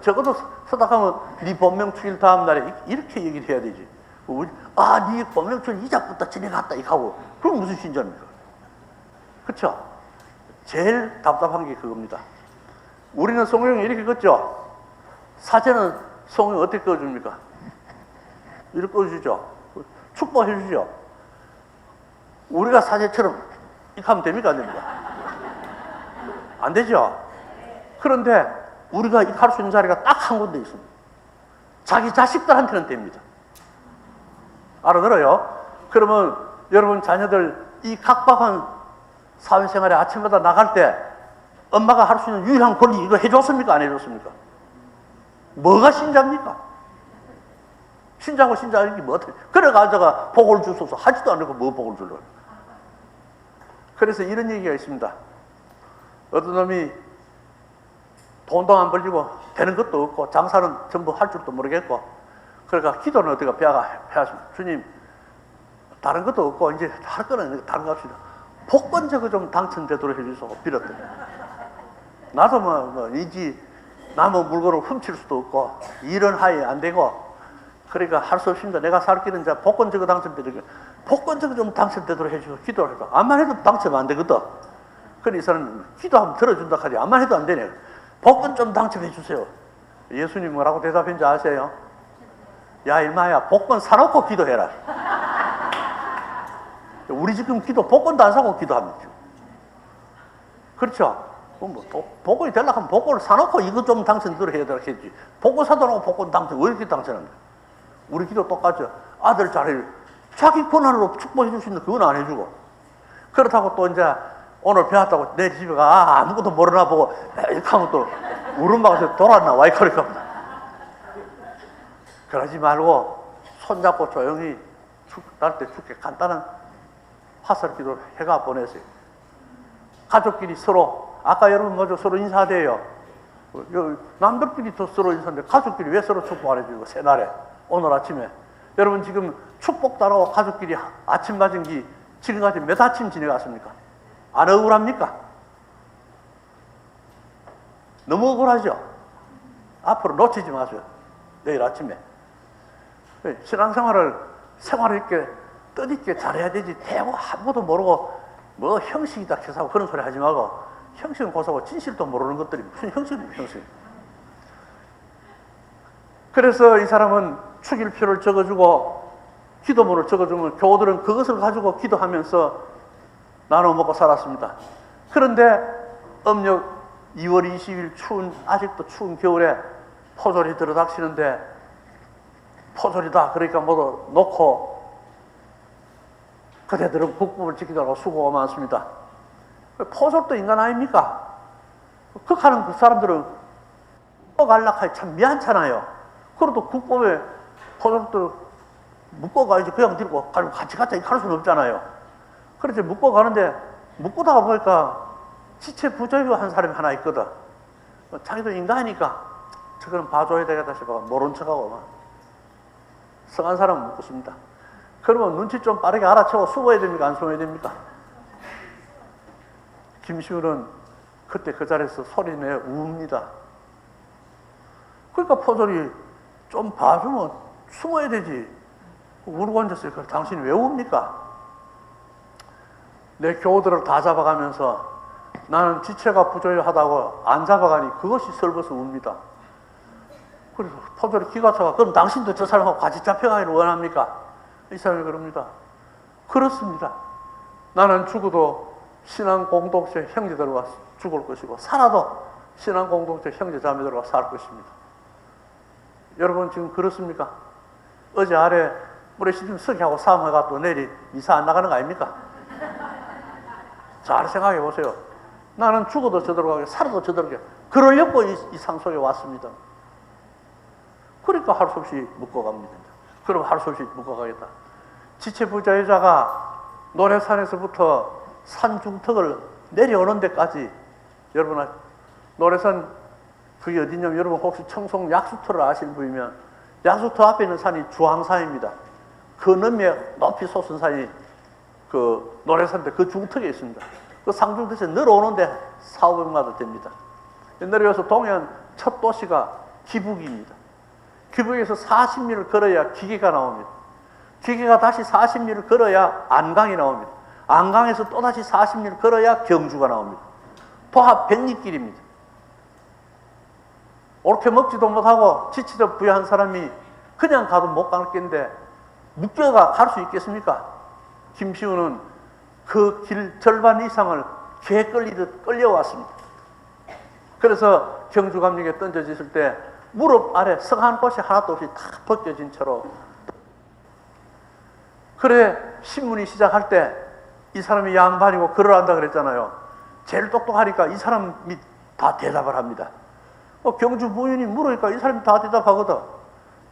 적어도 서닥하면 네 본명 축일 다음 날에 이렇게 얘기를 해야 되지. 네 본명 축일 이작부터 지내갔다 이렇게 하고 그럼 무슨 신자입니까? 그렇죠? 제일 답답한 게 그겁니다. 우리는 성경에 이렇게 긋죠. 사제는 성경에 어떻게 꺼줍니까? 이렇게 꺼주죠. 축복해 주죠. 우리가 사제처럼 이렇게 하면 됩니까? 안 됩니까? 안 되죠. 그런데 우리가 이렇게 할 수 있는 자리가 딱 한 군데 있습니다. 자기 자식들한테는 됩니다. 알아들어요? 그러면 여러분 자녀들 이 각박한 사회생활에 아침마다 나갈 때 엄마가 할 수 있는 유일한 권리 이거 해줬습니까? 안 해줬습니까? 뭐가 신자입니까? 신자고 신자인지 뭐 어떻게 그래가지고 복을 주소서 하지도 않고 뭐 복을 줄러. 그래서 이런 얘기가 있습니다. 어떤 놈이 돈도 안 벌리고 되는 것도 없고 장사는 전부 할 줄도 모르겠고 그러니까 기도는 어디가 배웠습니다. 주님 다른 것도 없고 이제 할 거는 다른 거 합시다. 복권 저거 좀 당첨되도록 해주소서 빌었더니 나도 이지 남의 물건을 훔칠 수도 없고 일은 하에 안 되고 그러니까 할 수 없습니다. 내가 살 길은 이제 복권 저거 당첨되도록 복권 저거 좀 당첨되도록 해주소 기도를 해도 암만 해도 당첨 안 되거든. 그러니 이 사람은 기도하면 들어준다 하지 암만 해도 안 되네. 복권 좀 당첨해 주세요. 예수님 뭐라고 대답했는지 아세요? 야 이마야 복권 사놓고 기도해라. 우리 지금 기도 복권도 안 사고 기도합니다. 그렇죠? 복권이 되려고 하면 복권을 사놓고 이것 좀 당첨되도록 해야 되겠지. 복권 사놓고 복권 당첨 왜 이렇게 당첨합니까? 우리 기도 똑같죠. 아들 잘해 자기 권한으로 축복해 줄 수 있는 그건 안 해주고 그렇다고 또 이제 오늘 배웠다고 내 집에 가 아무것도 모르나 보고 이렇게 하면 또 우리 엄마가 돌아왔나 와 이렇게 합니다. 그러지 말고 손잡고 조용히 날 때 죽게 간단한 화살 기도를 해가 보내세요. 가족끼리 서로 아까 여러분 먼저 서로 인사돼요. 남들끼리 또 서로 인사인데 가족끼리 왜 서로 축복 안 해주고 새날에 오늘 아침에 여러분 지금 축복 따라고 가족끼리 아침 맞은 기 지금까지 몇 아침 지내갔습니까? 안 억울합니까? 너무 억울하죠? 앞으로 놓치지 마세요. 내일 아침에 신앙생활을 있게 뜻있게 잘해야 되지. 대고 아무것도 모르고 뭐 형식이다 해서 그런 소리 하지 말고 형식은 고사고 진실도 모르는 것들이 무슨 형식입니까? 형식. 그래서 이 사람은 축일표를 적어주고 기도문을 적어주면 교우들은 그것을 가지고 기도하면서 나눠 먹고 살았습니다. 그런데 음력 2월 20일 아직도 추운 겨울에 포졸이 들어닥치는데 포졸이다 그러니까 모두 놓고 그대들은 국법을 지키느라고 수고가 많습니다. 포졸도 인간 아닙니까? 극하는 그 사람들은 안락하기 참 미안찮아요. 그래도 국법에 포졸도 묶어가야지. 그냥 들고 같이 같이 갈 수는 없잖아요. 그래서 묶어가는데 묶고다가 보니까 지체 부조유 한 사람이 하나 있거든. 자기도 인간이니까 저거는 봐줘야 되겠다 싶어 모른 척하고 막 성한 사람은 묶었습니다. 그러면 눈치 좀 빠르게 알아채고 숨어야 됩니까? 안 숨어야 됩니까? 김시우는 그때 그 자리에서 소리내 웁니다. 그러니까 포졸이 좀 봐주면 숨어야 되지. 울고 앉았어요. 그럼 당신이 왜 웁니까? 내 교우들을 다 잡아가면서 나는 지체가 부조하다고 안 잡아가니 그것이 설버서 웁니다. 그래서 포졸이 기가 차가 그럼 당신도 저 사람하고 같이 잡혀가기를 원합니까? 이 사람이 그럽니다. 그렇습니다. 나는 죽어도 신앙 공동체 형제들과 죽을 것이고 살아도 신앙 공동체 형제 자매들과 살 것입니다. 여러분 지금 그렇습니까? 어제 아래 우리 시중 석이하고 싸움해가지고 내일 이사 안 나가는 거 아닙니까? 잘 생각해 보세요. 나는 죽어도 저대로 가게 살아도 저대로 가게 그러려고 이 상속에 왔습니다. 그러니까 할 수 없이 묶어갑니다. 그럼 할 수 없이 묶어가겠다. 지체부자유자가 노래산에서부터 산중턱을 내려오는 데까지 여러분 노래산 그게 어디냐면 여러분 혹시 청송 약수터를 아시는 분이면 약수터 앞에 있는 산이 주황산입니다. 그 너미에 높이 솟은 산이 그 노래산인데 그 중턱에 있습니다. 그 상중턱에서 내려오는데 4,500마도 됩니다. 옛날에 여기서 동해안 첫 도시가 기북입니다. 기북에서 40리를 걸어야 기계가 나옵니다. 기계가 다시 40리를 걸어야 안강이 나옵니다. 안강에서 또다시 40리를 걸어야 경주가 나옵니다. 도합 100리길입니다. 옳게 먹지도 못하고 지치듯 부유한 사람이 그냥 가도 못 갈 겐데 묶여가 갈 수 있겠습니까? 김시우는 그 길 절반 이상을 개 끌리듯 끌려왔습니다. 그래서 경주감령에 던져졌을 때 무릎 아래 성한 곳이 하나도 없이 다 벗겨진 채로 그래 신문이 시작할 때 이 사람이 양반이고 글을 한다 그랬잖아요. 제일 똑똑하니까 이 사람이 다 대답을 합니다. 경주 부인이 물으니까 이 사람이 다 대답하거든.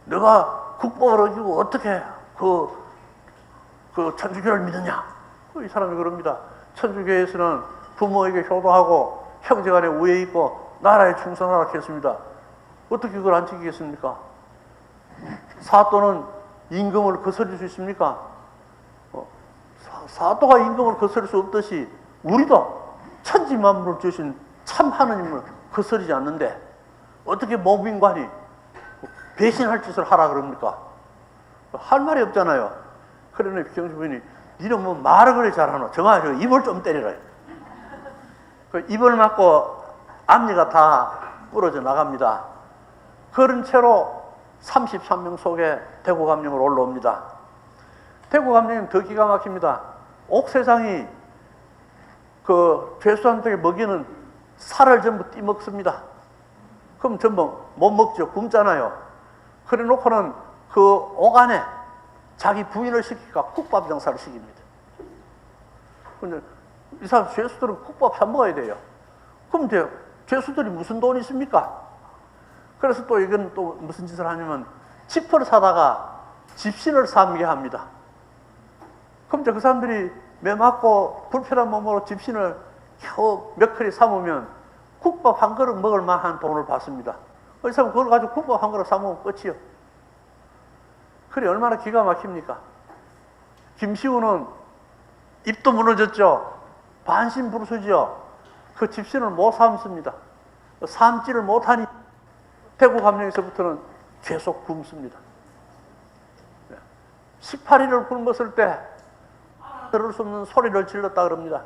내가 국법을 어기고 어떻게 그 천주교를 믿느냐? 이 사람이 그럽니다. 천주교에서는 부모에게 효도하고 형제간에 우애 있고 나라에 충성하라 했습니다. 어떻게 그걸 안 지키겠습니까? 사또는 임금을 거스릴 수 있습니까? 사또가 임금을 거스릴 수 없듯이 우리도 천지만물을 주신 참 하느님을 거스르지 않는데 어떻게 모빈관이 배신할 짓을 하라 그럽니까? 할 말이 없잖아요. 그러니 경주 부인이 니는 뭐 말을 그래 잘하노? 정말 입을 좀 때리라. 그 입을 맞고 앞니가 다 부러져 나갑니다. 그런 채로 33명 속에 대구감령을 올라옵니다. 대구감령은 더 기가 막힙니다. 옥세상이 그 죄수한테 먹이는 살을 전부 띠먹습니다. 그럼 전부 못 먹죠. 굶잖아요. 그래 놓고는 그 옥 안에 자기 부인을 시키니까 국밥 장사를 시킵니다. 근데 이 사람 죄수들은 국밥 사 먹어야 돼요. 그럼 죄수들이 무슨 돈이 있습니까? 그래서 또 이건 또 무슨 짓을 하냐면 지퍼를 사다가 집신을 삼게 합니다. 그럼 그 사람들이 매 맞고 불편한 몸으로 집신을 겨우 몇 그릇 삼으면 국밥 한 그릇 먹을 만한 돈을 받습니다. 이 사람 그걸 가지고 국밥 한 그릇 사먹으면 끝이요. 그래 얼마나 기가 막힙니까? 김시우는 입도 무너졌죠. 반신불수죠. 그 집신을 못 삼습니다. 삼지를 못하니 대구감령에서부터는 계속 굶습니다. 18일을 굶었을 때 들을 수 없는 소리를 질렀다 그럽니다.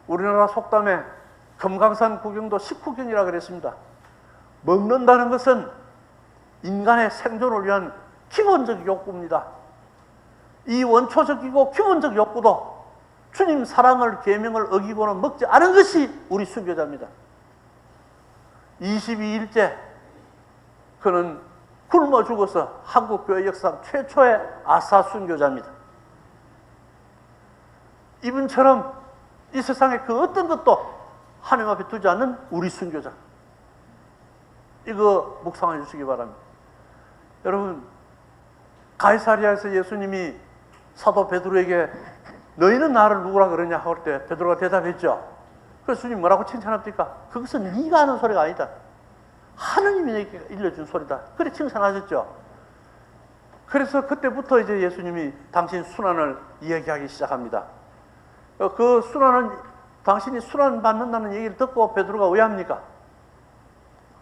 우리나라 속담에 금강산 구경도 식후경이라 그랬습니다. 먹는다는 것은 인간의 생존을 위한 기본적 욕구입니다. 이 원초적이고 기본적 욕구도 주님 사랑을 계명을 어기고는 먹지 않은 것이 우리 순교자입니다. 22일째 그는 굶어 죽어서 한국교회 역사 최초의 아사 순교자입니다. 이분처럼 이 세상에 그 어떤 것도 하나님 앞에 두지 않는 우리 순교자. 이거 묵상해 주시기 바랍니다. 여러분 가이사리아에서 예수님이 사도 베드로에게 너희는 나를 누구라 그러냐 할 때 베드로가 대답했죠. 그래서 주님 뭐라고 칭찬합니까? 그것은 네가 하는 소리가 아니다. 하느님이 내게 일러준 소리다. 그래 칭찬하셨죠. 그래서 그때부터 이제 예수님이 당신 순환을 이야기하기 시작합니다. 그 순환은 당신이 순환 받는다는 얘기를 듣고 베드로가 왜 합니까?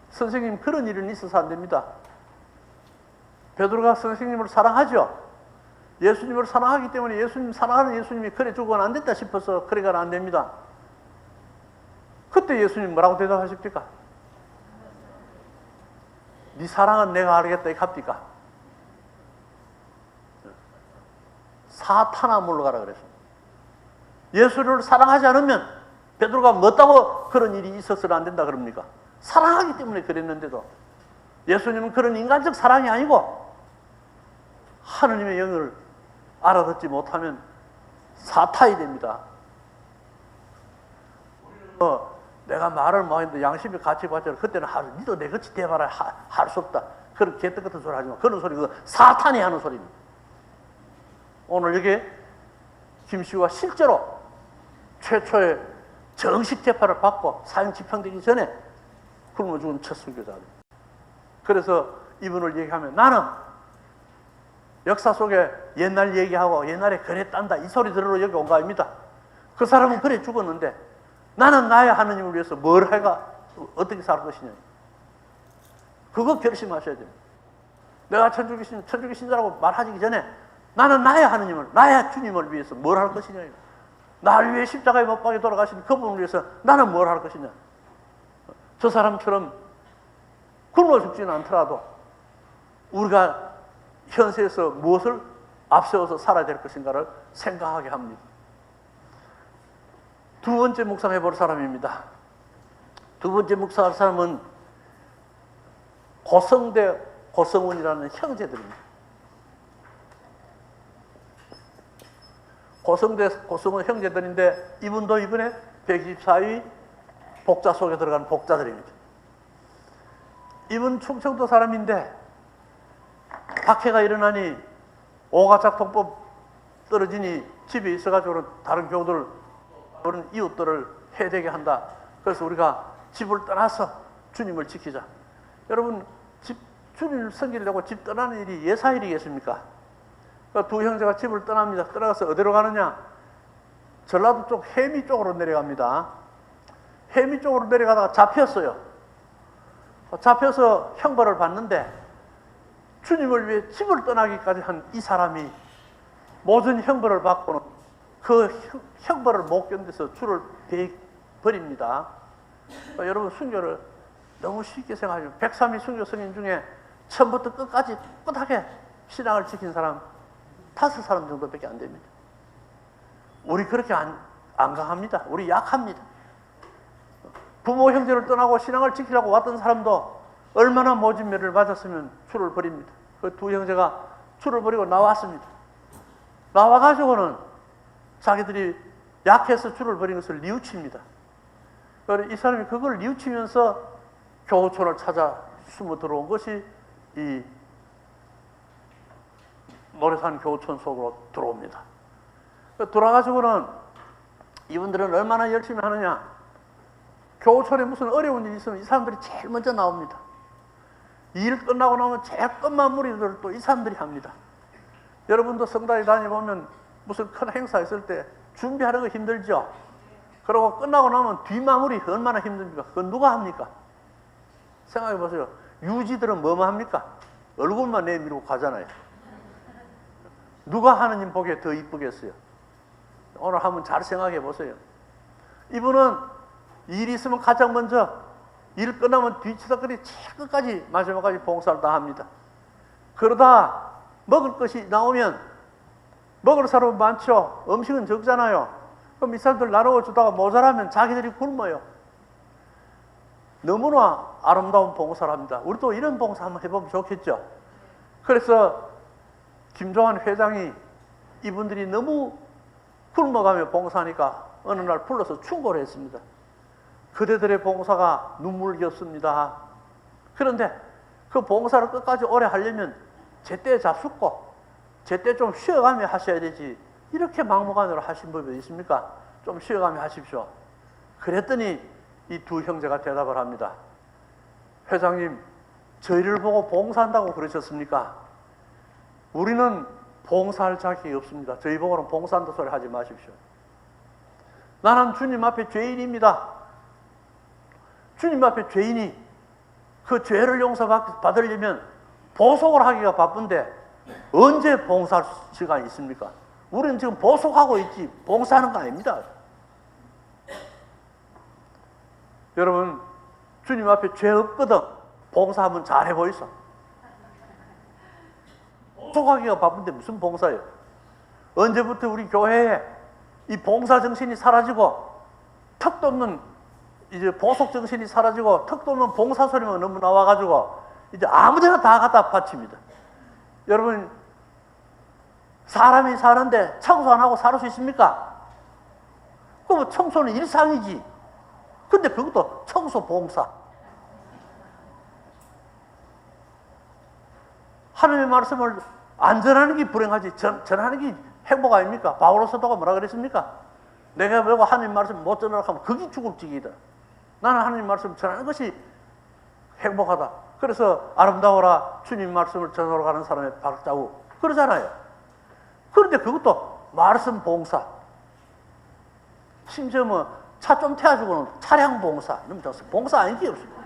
선생님 그런 일은 있어서 안 됩니다. 베드로가 선생님을 사랑하죠. 예수님을 사랑하기 때문에 예수님 사랑하는 예수님이 그래 주고는 안 된다 싶어서 그래가 안 됩니다. 그때 예수님 뭐라고 대답하십니까? 네 사랑은 내가 알겠다 이거 합니까? 사탄아 물러가라 그랬습니다. 예수를 사랑하지 않으면 베드로가 뭐다고 그런 일이 있어서는 안 된다 그럽니까? 사랑하기 때문에 그랬는데도 예수님은 그런 인간적 사랑이 아니고 하느님의 영을 알아듣지 못하면 사탄이 됩니다. 내가 말을 못했는데 양심이 같이 봤잖아. 그때는 하루 니도 내 같이 대봐라 할 수 없다. 그런 개떡 같은 소리 하지 마. 그런 소리 그 사탄이 하는 소리입니다. 오늘 여기 김씨가 실제로 최초의 정식 재판을 받고 사형 집행되기 전에 굶어 죽은 첫 선교자입니다. 그래서 이분을 얘기하면 나는 역사 속에 옛날 얘기하고 옛날에 그랬단다 이 소리 들으러 여기 온 거 아닙니다. 그 사람은 그래 죽었는데 나는 나의 하느님을 위해서 뭘 해가 어떻게 살 것이냐. 그거 결심하셔야 됩니다. 내가 천주교 신자라고 말하기 전에 나는 나의 하느님을, 나의 주님을 위해서 뭘 할 것이냐. 나를 위해 십자가에 못 박혀 돌아가신 그분을 위해서 나는 뭘 할 것이냐. 저 사람처럼 굶어 죽지는 않더라도 우리가 현세에서 무엇을 앞세워서 살아야 될 것인가를 생각하게 합니다. 두 번째 묵상해 볼 사람입니다. 두 번째 묵상할 사람은 고성대, 고성훈이라는 형제들입니다. 고성대, 고성훈 형제들인데 이분도 이번에 124위 복자 속에 들어간 복자들입니다. 이분 충청도 사람인데 박해가 일어나니 오가작통법 떨어지니 집에 있어가지고 다른 교우들 그런 이웃들을 해되게 한다. 그래서 우리가 집을 떠나서 주님을 지키자. 여러분 주님을 섬기려고 집 떠나는 일이 예사일이겠습니까? 그러니까 두 형제가 집을 떠납니다. 떠나가서 어디로 가느냐? 전라도 쪽 해미 쪽으로 내려갑니다. 해미 쪽으로 내려가다가 잡혔어요. 잡혀서 형벌을 받는데 주님을 위해 집을 떠나기까지 한 이 사람이 모든 형벌을 받고는 그 형벌을 못 견뎌서 주를 버립니다. 여러분 순교를 너무 쉽게 생각하죠. 103위 순교 성인 중에 처음부터 끝까지 꿋하게 신앙을 지킨 사람 5사람 정도밖에 안 됩니다. 우리 그렇게 안 강합니다. 우리 약합니다. 부모 형제를 떠나고 신앙을 지키려고 왔던 사람도 얼마나 모진매를 맞았으면 주를 버립니다. 그 두 형제가 주를 버리고 나왔습니다. 나와가지고는 자기들이 약해서 주를 버린 것을 뉘우칩니다. 이 사람이 그걸 뉘우치면서 교우촌을 찾아 숨어 들어온 것이 이 모래산 교우촌 속으로 들어옵니다. 돌아가지고는 이분들은 얼마나 열심히 하느냐. 교우촌에 무슨 어려운 일이 있으면 이 사람들이 제일 먼저 나옵니다. 일 끝나고 나면 제일 끝마무리를 또 이 사람들이 합니다. 여러분도 성당에 다녀보면 무슨 큰 행사 있을 때 준비하는 거 힘들죠? 그러고 끝나고 나면 뒷마무리 얼마나 힘듭니까? 그건 누가 합니까? 생각해 보세요. 유지들은 뭐만 합니까? 얼굴만 내밀고 가잖아요. 누가 하느님 보기에 더 이쁘겠어요? 오늘 한번 잘 생각해 보세요. 이분은 일이 있으면 가장 먼저 일 끝나면 뒤치다거리 제일 끝까지 마지막까지 봉사를 다 합니다. 그러다 먹을 것이 나오면 먹을 사람은 많죠. 음식은 적잖아요. 그럼 이 사람들 나누어 주다가 모자라면 자기들이 굶어요. 너무나 아름다운 봉사를 합니다. 우리도 이런 봉사 한번 해보면 좋겠죠. 그래서 김종환 회장이 이분들이 너무 굶어가며 봉사하니까 어느 날 불러서 충고를 했습니다. 그대들의 봉사가 눈물겹습니다. 그런데 그 봉사를 끝까지 오래 하려면 제때에 잡숫고 제때 좀 쉬어가며 하셔야 되지. 이렇게 막무가내로 하신 법이 어디 있습니까? 좀 쉬어가며 하십시오. 그랬더니 이 두 형제가 대답을 합니다. 회장님, 저희를 보고 봉사한다고 그러셨습니까? 우리는 봉사할 자격이 없습니다. 저희 보고는 봉사한다 소리 하지 마십시오. 나는 주님 앞에 죄인입니다. 주님 앞에 죄인이 그 죄를 용서받으려면 보속을 하기가 바쁜데 언제 봉사할 시간이 있습니까? 우리는 지금 보속하고 있지 봉사하는 거 아닙니다. 여러분, 주님 앞에 죄 없거든 봉사하면 잘해 보이소. 보속하기가 바쁜데 무슨 봉사예요? 언제부터 우리 교회에 이 봉사 정신이 사라지고 턱도 없는 이제 보속 정신이 사라지고 턱도 없는 봉사 소리만 너무 나와가지고 이제 아무데나 다 갖다 바칩니다. 여러분, 사람이 사는데 청소 안 하고 살 수 있습니까? 그럼 청소는 일상이지. 근데 그것도 청소 봉사. 하나님의 말씀을 안 전하는 게 불행하지 전하는 게 행복 아닙니까? 바오로 사도가 뭐라 그랬습니까? 내가 보고 하나님 말씀 못 전하라 하면 그게 죽을 지기다. 나는 하나님 말씀 전하는 것이 행복하다. 그래서 아름다워라 주님 말씀을 전하러 가는 사람의 발자국 그러잖아요. 그런데 그것도 말씀 봉사. 심지어 뭐 차 좀 태워주고는 차량 봉사. 이러면 봉사 아닌 게 없습니다.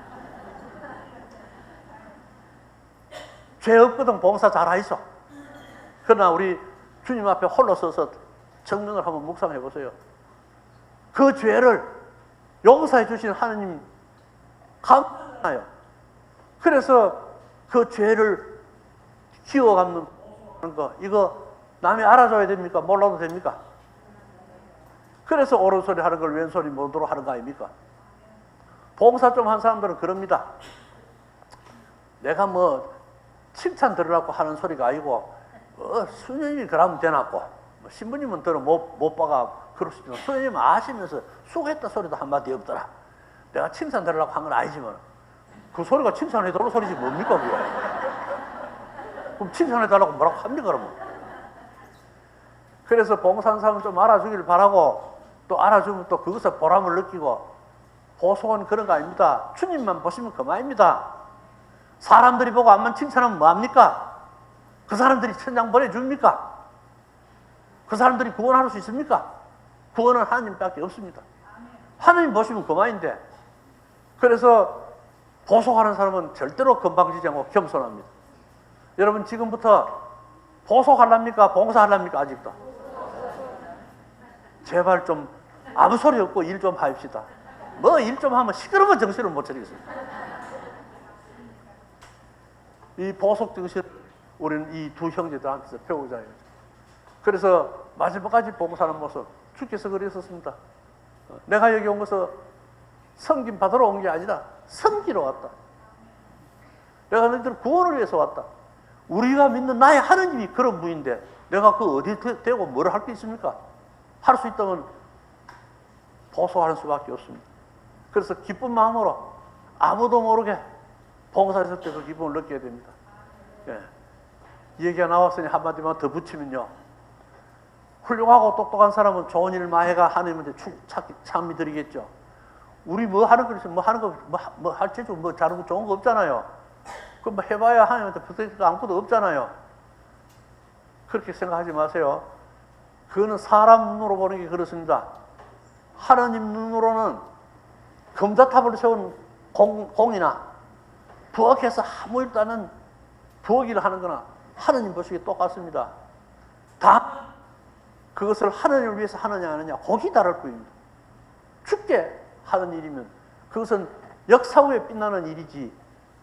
죄 없거든 봉사 잘하이소. 그러나 우리 주님 앞에 홀로 서서 정면을 한번 묵상해 보세요. 그 죄를 용서해 주신 하나님 감사하나요? 그래서 그 죄를 기워갖는 거 이거 남이 알아줘야 됩니까? 몰라도 됩니까? 그래서 옳은 소리 하는 걸 왼소리 못으로 하는 거 아닙니까? 봉사 좀 한 사람들은 그럽니다. 내가 뭐 칭찬 들으라고 하는 소리가 아니고 수녀님이 그러면 되나고 신부님은 들어 못 봐가 그럴 수 있지만 수녀님 아시면서 수고했다 소리도 한마디 없더라. 내가 칭찬 들으라고 한 건 아니지만 그 소리가 칭찬해달라고 소리지 뭡니까 그거? 그럼 칭찬해달라고 뭐라고 합니까 그러면? 그래서 봉사하는 사람은 좀 알아주길 바라고 또 알아주면 또 그것에 보람을 느끼고 보속은 그런 거 아닙니다. 주님만 보시면 그만입니다. 사람들이 보고 암만 칭찬하면 뭐합니까? 그 사람들이 천장 보내줍니까? 그 사람들이 구원할 수 있습니까? 구원은 하나님밖에 없습니다. 하나님 보시면 그만인데 그래서 보속하는 사람은 절대로 건방지지 않고 겸손합니다. 여러분 지금부터 보속하랍니까? 봉사하랍니까? 아직도? 제발 좀 아무 소리 없고 일 좀 합시다. 뭐 일 좀 하면 시끄러운 정신을 못 차리겠습니다. 이 보속 정신 우리는 이 두 형제들한테서 배우자. 그래서 마지막까지 봉사하는 모습 주께서 그랬었습니다. 내가 여기 온 것은 섬김 받으러 온 게 아니라 섬기러 왔다. 내가 너희들 구원을 위해서 왔다. 우리가 믿는 나의 하느님이 그런 분인데 내가 그 어디 대고 뭘 할 게 있습니까? 할 수 있다면 보소하는 수밖에 없습니다. 그래서 기쁜 마음으로 아무도 모르게 봉사했을 때 그 기쁨을 느껴야 됩니다. 예. 얘기가 나왔으니 한마디만 더 붙이면요. 훌륭하고 똑똑한 사람은 좋은 일 마해가 하나님한테 찬미 드리겠죠. 우리 뭐 하는 거 있으면 뭐 하는 거 뭐 할 재주 뭐 잘하고 좋은 거 없잖아요. 그 뭐 해봐야 하나님한테 붙을 거 아무것도 없잖아요. 그렇게 생각하지 마세요. 그거는 사람 눈으로 보는 게 그렇습니다. 하나님 눈으로는 금자탑을 세운 공이나 부엌에서 아무 일도 안 하는 부엌 일을 하는 거나 하나님 보시기에 똑같습니다. 다 그것을 하나님을 위해서 하느냐 안 하느냐 거기 다를 뿐입니다. 죽게 하는 일이면 그것은 역사 후에 빛나는 일이지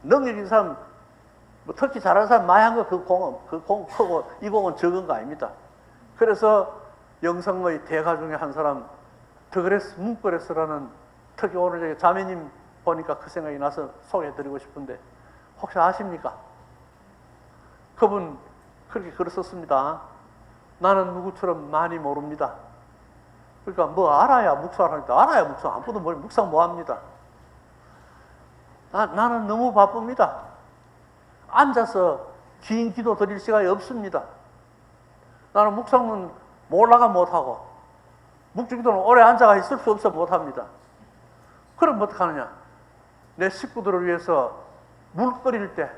능력 있는 사람 뭐 특히 잘하는 사람 많이 한 거 그 공 크고 이 공은 적은 거 아닙니다. 그래서 영성의 대가 중에 한 사람 더그레스 뭉그레스라는 특히 오늘 저기 자매님 보니까 그 생각이 나서 소개해드리고 싶은데 혹시 아십니까? 그분 그렇게 글었었습니다. 나는 누구처럼 많이 모릅니다. 그러니까 뭐 알아야 묵상하니까 알아야 묵상 아무도 묵상 뭐합니다. 나는 너무 바쁩니다. 앉아서 긴 기도 드릴 시간이 없습니다. 나는 묵상은 몰라가 못하고 묵주기도는 오래 앉아가 있을 수 없어 못합니다. 그럼 어떡하느냐? 내 식구들을 위해서 물 끓일 때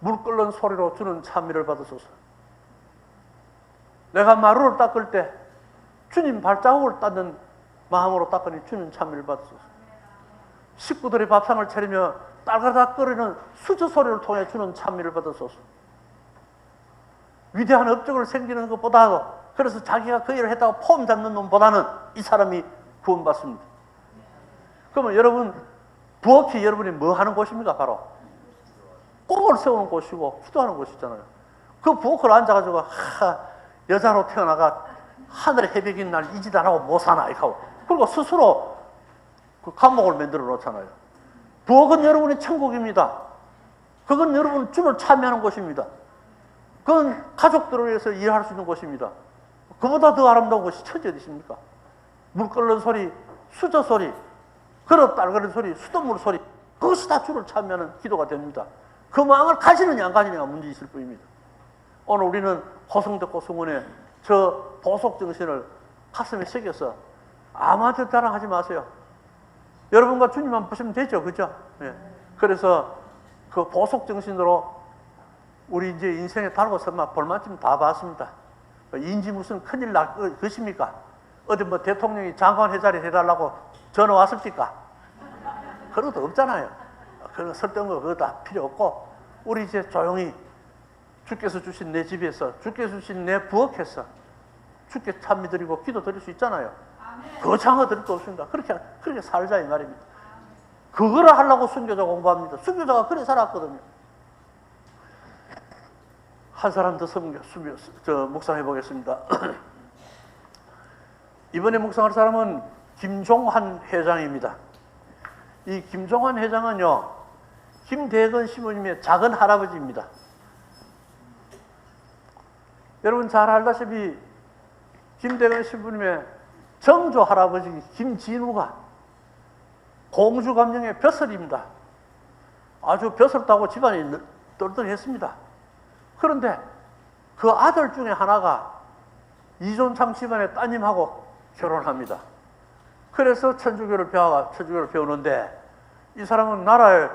물 끓는 소리로 주는 찬미를 받으소서. 내가 마루를 닦을 때 주님 발자국을 닦는 마음으로 닦으니 주는 찬미를 받으소서. 식구들이 밥상을 차리며 딸가닥 끓이는 수저 소리를 통해 주는 찬미를 받으소서. 위대한 업적을 생기는 것보다도, 그래서 자기가 그 일을 했다고 폼 잡는 놈보다는 이 사람이 구원받습니다. 그러면 여러분, 부엌이 여러분이 뭐 하는 곳입니까? 바로 꿈을 세우는 곳이고 기도하는 곳이잖아요. 그 부엌을 앉아가지고 여자로 태어나가 하늘에 해벽인 날 이 짓 안 하고 못 사나 이렇게 하고, 그리고 스스로 그 감옥을 만들어 놓잖아요. 부엌은 여러분의 천국입니다. 그건 여러분 주를 참여하는 곳입니다. 그건 가족들을 위해서 일할 수 있는 곳입니다. 그보다 더 아름다운 곳이 천지 어디십니까? 물 끓는 소리, 수저 소리, 그릇 딸거리는 소리, 수돗물 소리, 그것이 다 주를 참여하는 기도가 됩니다. 그 마음을 가지느냐 안 가지느냐가 문제 있을 뿐입니다. 오늘 우리는 호성덕고 성원에 저 보석 정신을 가슴에 새겨서 아무한테 자랑하지 마세요. 여러분과 주님만 보시면 되죠, 그죠? 예. 그래서 그 보석 정신으로 우리 이제 인생에 달고 서면 볼만큼 다 봤습니다. 인지 무슨 큰일 날 것입니까? 어디 뭐 대통령이 장관 회자리 해달라고 전화 왔습니까? 그런 것도 없잖아요. 그런 설득거 그거 다 필요 없고, 우리 이제 조용히 주께서 주신 내 집에서, 주께서 주신 내 부엌에서 주께 찬미 드리고 기도 드릴 수 있잖아요. 그 장어 드릴 거 없습니다. 그렇게 살자 이 말입니다. 그거를 하려고 순교자 공부합니다. 순교자가 그래 살았거든요. 한 사람 더 묵상해 보겠습니다. 이번에 묵상할 사람은 김종환 회장입니다. 이 김종환 회장은요, 김대건 신부님의 작은 할아버지입니다. 여러분 잘 알다시피 김대건 신부님의 정조 할아버지 김진우가 공주감령의 벼슬입니다. 아주 벼슬다고 집안이 똘똘했습니다. 그런데 그 아들 중에 하나가 이존창 집안의 따님하고 결혼합니다. 그래서 천주교를 배우는데, 이 사람은 나라에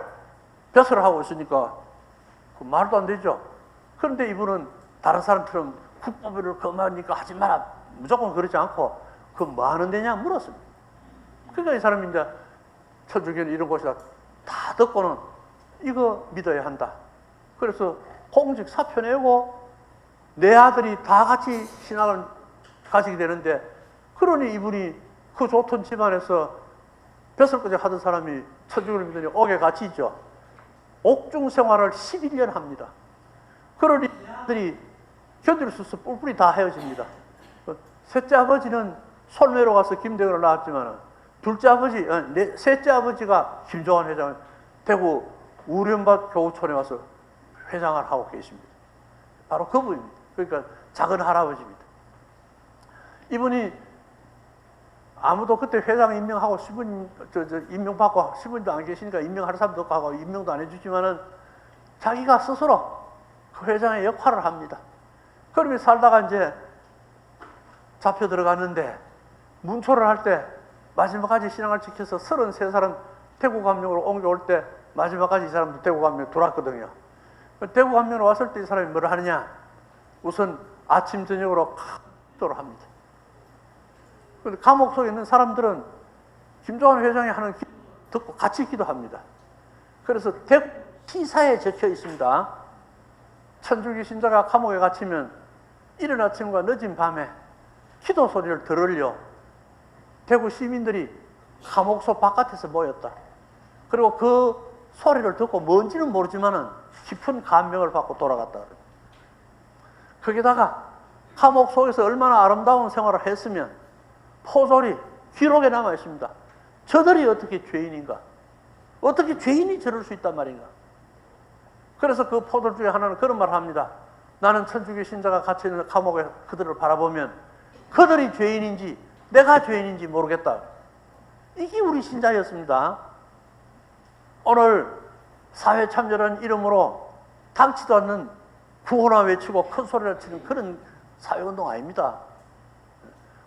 벼슬을 하고 있으니까 그 말도 안 되죠. 그런데 이분은 다른 사람처럼 국보비를 그만하니까 하지 마라, 무조건 그러지 않고 그 뭐 하는 데냐 물었습니다. 그러니까 이 사람이 이제 천주교는 이런 곳이다 다 듣고는 이거 믿어야 한다. 그래서 공직 사표 내고 내 아들이 다 같이 신앙을 가지게 되는데, 그러니 이분이 그 좋던 집안에서 벼슬까지 하던 사람이 천주교를 믿으니 옥에 같이 있죠. 옥중 생활을 11년 합니다. 그러니 아들이 견딜 수 없어 뿔뿔이 다 헤어집니다. 셋째 아버지는 솔매로 가서 김대건을 낳았지만, 셋째 아버지가 김종환 회장은 대구 우련밭 교우촌에 와서 회장을 하고 계십니다. 바로 그분입니다. 그러니까 작은 할아버지입니다. 이분이 아무도 그때 회장 임명하고 신부님 임명받고, 신부님도 안 계시니까 임명할 사람도 없고 하고 임명도 안 해주지만은 자기가 스스로 그 회장의 역할을 합니다. 그러면 살다가 이제 잡혀 들어갔는데, 문초를 할 때 마지막까지 신앙을 지켜서 33사람 대구 감명으로 옮겨올 때 마지막까지 이 사람도 대구 감명에 돌았거든요. 대구 감명으로 왔을 때 이 사람이 뭐를 하느냐? 우선 아침 저녁으로 기도를 합니다. 그런데 감옥 속에 있는 사람들은 김종환 회장이 하는 기도 듣고 같이 기도합니다. 그래서 대구 시사에 적혀 있습니다. 천주교 신자가 감옥에 갇히면 이른 아침과 늦은 밤에 기도 소리를 들으려 대구 시민들이 감옥소 바깥에서 모였다. 그리고 그 소리를 듣고 뭔지는 모르지만은 깊은 감명을 받고 돌아갔다. 거기다가 감옥 속에서 얼마나 아름다운 생활을 했으면 포졸이 기록에 남아 있습니다. 저들이 어떻게 죄인인가? 어떻게 죄인이 저럴 수 있단 말인가? 그래서 그 포졸 중에 하나는 그런 말을 합니다. 나는 천주교 신자가 갇혀있는 감옥에 그들을 바라보면 그들이 죄인인지 내가 죄인인지 모르겠다. 이게 우리 신자였습니다. 오늘 사회 참여라는 이름으로 당치도 않는 구호나 외치고 큰 소리를 치는 그런 사회운동 아닙니다.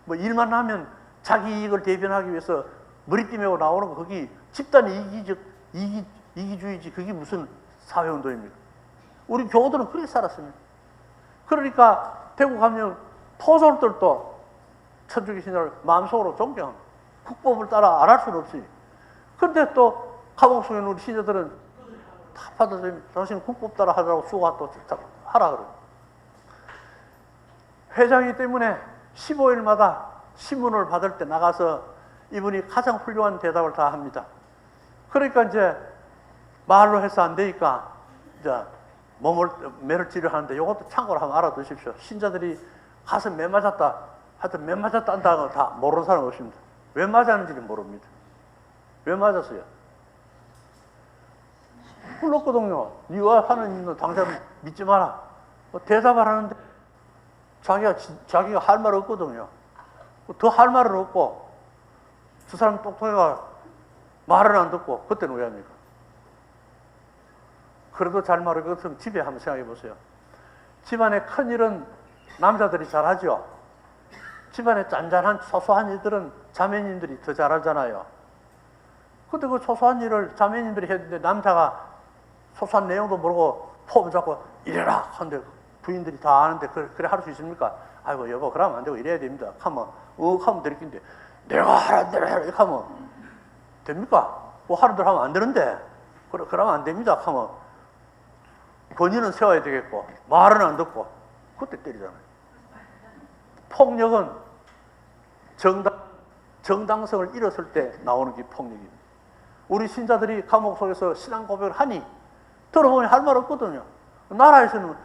뭐 일만 하면 자기 이익을 대변하기 위해서 머리띠 메고 나오는 거, 거기 집단 이기주의지, 그게 무슨 사회운동입니까? 우리 교우들은 그렇게 살았습니다. 그러니까 대구 가면 토솔들도 천주교 신을 마음속으로 존경합니다. 국법을 따라 안 할 수는 없으니. 그런데 또 감옥 속에 있는 우리 신자들은 다 받아들이면 당신은 국법 따라 하라고 수고가 또 하라 그래요. 회장이기 때문에 15일마다 신문을 받을 때 나가서 이분이 가장 훌륭한 대답을 다 합니다. 그러니까 이제 말로 해서 안 되니까 이제 매를 찌르하는데 이것도 참고로 한번 알아두십시오. 신자들이 가서 매 맞았다, 하여튼 매 맞았다 한다는 거 다 모르는 사람 없습니다. 왜 맞았는지는 모릅니다. 왜 맞았어요? 불렀거든요. 네가 하는 일은 당장 믿지 마라. 대답을 하는데 자기가 할 말 없거든요. 더 할 말은 없고, 두 사람 똑똑해가 말을 안 듣고, 그때는 왜 합니까? 그래도 잘 말할 것 같으면 집에 한번 생각해 보세요. 집안의 큰 일은 남자들이 잘하죠. 집안의 짠짠한 소소한 일들은 자매님들이 더 잘하잖아요. 근데 그 소소한 일을 자매님들이 했는데 남자가 소소한 내용도 모르고 폼을 잡고 이래라 하는데 부인들이 다 아는데 그래 할 수 있습니까? 아이고 여보 그러면 안 되고 이래야 됩니다. 하면 하면 될 텐데 내가 하라는 대로 해라 이렇게 하면 됩니까? 뭐 하는 대로 하면 안 되는데 그러면 안 됩니다. 하면 본인은 세워야 되겠고 말은 안 듣고 그때 때리잖아요. 폭력은 정당성을 잃었을 때 나오는 게 폭력입니다. 우리 신자들이 감옥 속에서 신앙 고백을 하니 들어보니 할 말 없거든요. 나라에서는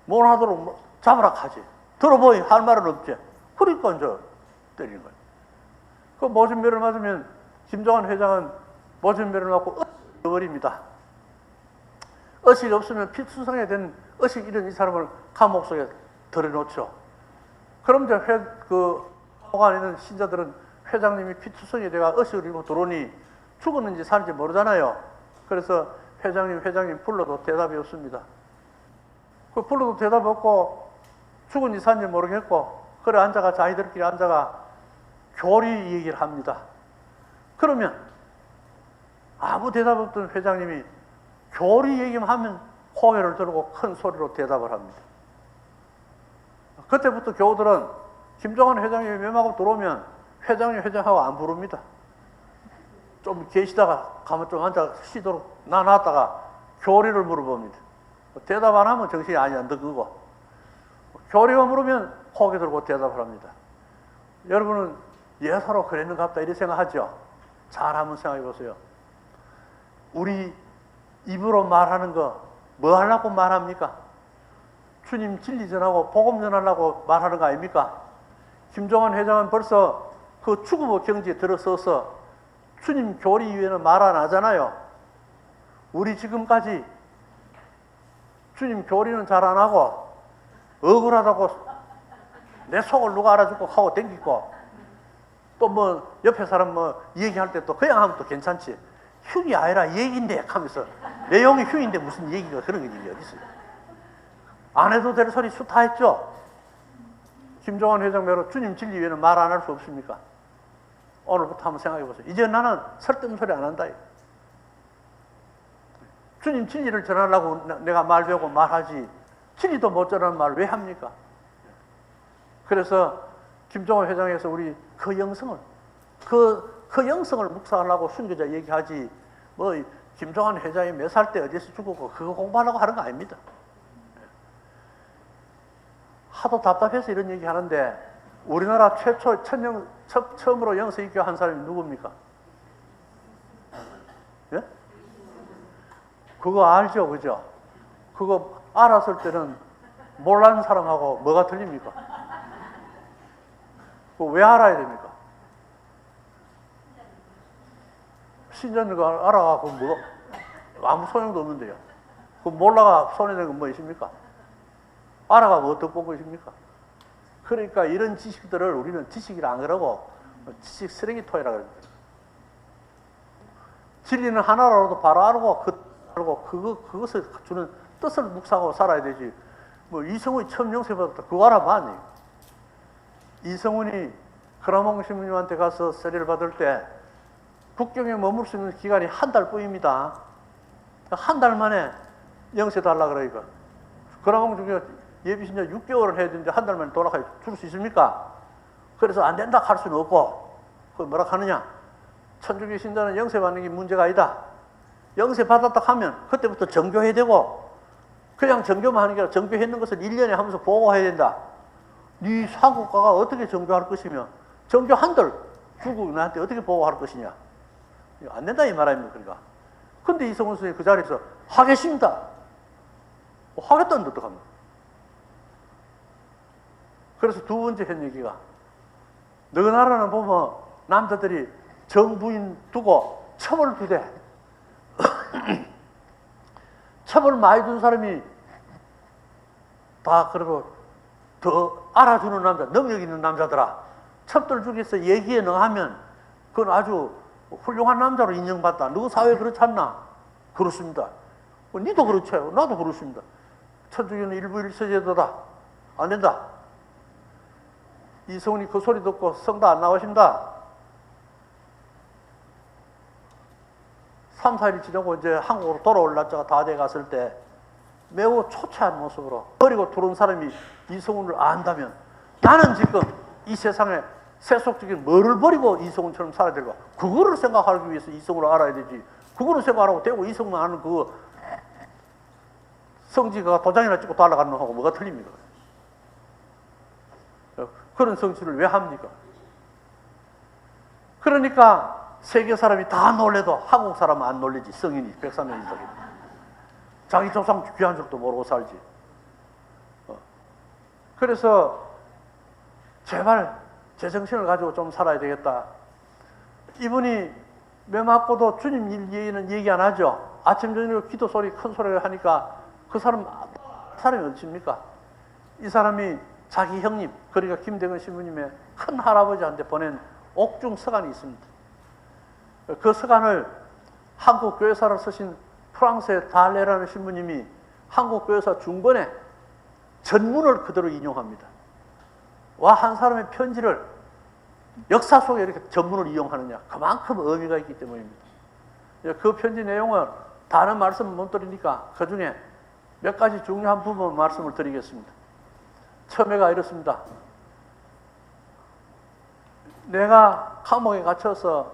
뭘 하도록 잡으라 하지. 들어보니 할 말은 없지. 그러니까 이제 때리는 거예요. 그 모진매를 맞으면 김종환 회장은 모진매를 맞고 어버립니다. 의식이 없으면 피투성에 된 의식 잃은 이 사람을 감옥 속에 들여놓죠. 그럼 이제 감옥 안에 있는 신자들은 회장님이 피투성이 돼가 의식을 잃고 들어오니 죽었는지 사는지 모르잖아요. 그래서 회장님 불러도 대답이 없습니다. 그 불러도 대답 없고 죽은지 산지 모르겠고 그래 앉아가 자기들끼리 앉아가 교리 얘기를 합니다. 그러면 아무 대답 없던 회장님이 교리 얘기만 하면 고개를 들고 큰 소리로 대답을 합니다. 그때부터 교우들은 김종환 회장님이 mem하고 들어오면 회장하고 안 부릅니다. 좀 계시다가 가면 좀 앉아 쉬도록 나놨다가 교리를 물어봅니다. 대답 안 하면 정신이 안 들고 교리가 물으면 고개 들고 대답을 합니다. 여러분은 예사로 그랬는가 보다 이렇게 생각하죠? 잘 한번 생각해 보세요. 우리 입으로 말하는 거 뭐 하려고 말합니까? 주님 진리 전하고 복음 전하려고 말하는 거 아닙니까? 김종환 회장은 벌써 그 추구보 경지에 들어서서 주님 교리 이외에는 말 안 하잖아요. 우리 지금까지 주님 교리는 잘 안 하고 억울하다고 내 속을 누가 알아주고 하고 댕기고 또 뭐 옆에 사람 뭐 얘기할 때 또 그냥 하면 또 괜찮지. 흉이 아니라 얘기인데 하면서 내용이 흉인데 무슨 얘기가 그런 일이 어디 있어요. 안 해도 될 소리 수다 했죠. 김종환 회장 매로 주님 진리 위에는 말 안 할 수 없습니까? 오늘부터 한번 생각해 보세요. 이제 나는 설득 소리 안 한다. 주님 진리를 전하려고 내가 말 배우고 말하지 진리도 못 전하는 말 왜 합니까? 그래서 김종환 회장에서 우리 그 영성을 묵상하려고 순교자 얘기하지 뭐 김종환 회장이 몇 살 때 어디서 죽었고 그거 공부하려고 하는 거 아닙니다. 하도 답답해서 이런 얘기 하는데 우리나라 처음으로 영성 입교 한 사람이 누굽니까? 예? 그거 알죠, 그죠? 그거 알았을 때는 몰라는 사람하고 뭐가 틀립니까? 그거 왜 알아야 됩니까? 신전을 알아가, 그 뭐, 아무 소용도 없는데요. 그 몰라가 손에 든 건 뭐 있습니까? 알아가 뭐 어떻게 보고 있습니까? 그러니까 이런 지식들을 우리는 지식이라 안 그러고 지식 쓰레기통이라고 그럽니다. 진리는 하나라도 바로 알고 그것을 주는 뜻을 묵상하고 살아야 되지. 뭐 이성훈이 처음 영세 받았다. 그거 알아봐. 이성훈이 크라몽 신부님한테 가서 세례를 받을 때 국경에 머물 수 있는 기간이 한 달뿐입니다. 한 달 만에 영세 달라 그러니까. 크라몽 중에 예비신자 6개월을 해야 되는데 한 달 만에 돌아가 줄 수 있습니까? 그래서 안 된다 할 수는 없고, 그 뭐라 하느냐? 천주교 신자는 영세 받는 게 문제가 아니다. 영세 받았다 하면 그때부터 정교해야 되고, 그냥 정교만 하는 게 아니라 정교했는 것을 1년에 하면서 보고해야 된다. 네 사국가가 어떻게 정교할 것이며 정교 한들 주고 나한테 어떻게 보고할 것이냐. 안 된다 이 말 아닙니까? 그러니까. 근데 이성훈 선생님이 그 자리에서 하겠습니다. 하겠다는데 어떡합니까? 그래서 두 번째 한 얘기가, 너희 나라는 보면 남자들이 정부인 두고 첩을 두대. 첩을 많이 둔 사람이 다 그래도 더 알아주는 남자, 능력 있는 남자더라. 첩들 중에서 얘기에 능하면 그건 아주 훌륭한 남자로 인정받다. 너 사회 그렇지 않나? 그렇습니다. 니도 그렇지, 나도 그렇습니다. 천주교는 일부 일처제도다. 안 된다. 이성훈이 그 소리 듣고 성도 안 나오신다. 3, 4일 지나고 이제 한국으로 돌아올 날짜가 다 돼 갔을 때 매우 초췌한 모습으로 버리고 들어온 사람이 이성훈을 안다면, 나는 지금 이 세상에 세속적인 뭐를 버리고 이성훈처럼 살아야 될까? 그거를 생각하기 위해서 이성훈을 알아야 되지. 그거를 생각하고 대고 이성훈 아는 그 성지가 도장이나 찍고 달아가는 거하고 뭐가 틀립니까? 그런 성취를 왜 합니까? 그러니까 세계 사람이 다 놀래도 한국 사람은 안 놀리지. 성인이 103년 이상이 자기 조상 귀한 적도 모르고 살지. 그래서 제발 제정신을 가지고 좀 살아야 되겠다. 이분이 매 맞고도 주님 일 얘기는 얘기 안 하죠. 아침 저녁 기도 소리 큰 소리를 하니까 그 사람이 어디십니까? 이 사람이 자기 형님, 그러니까 김대근 신부님의 큰 할아버지한테 보낸 옥중 서간이 있습니다. 그 서간을 한국 교회사를 쓰신 프랑스의 달레라는 신부님이 한국 교회사 중본에 전문을 그대로 인용합니다. 와, 한 사람의 편지를 역사 속에 이렇게 전문을 이용하느냐, 그만큼 의미가 있기 때문입니다. 그 편지 내용은 다른 말씀은 못 드리니까 그 중에 몇 가지 중요한 부분 말씀을 드리겠습니다. 처음에가 이렇습니다. 내가 감옥에 갇혀서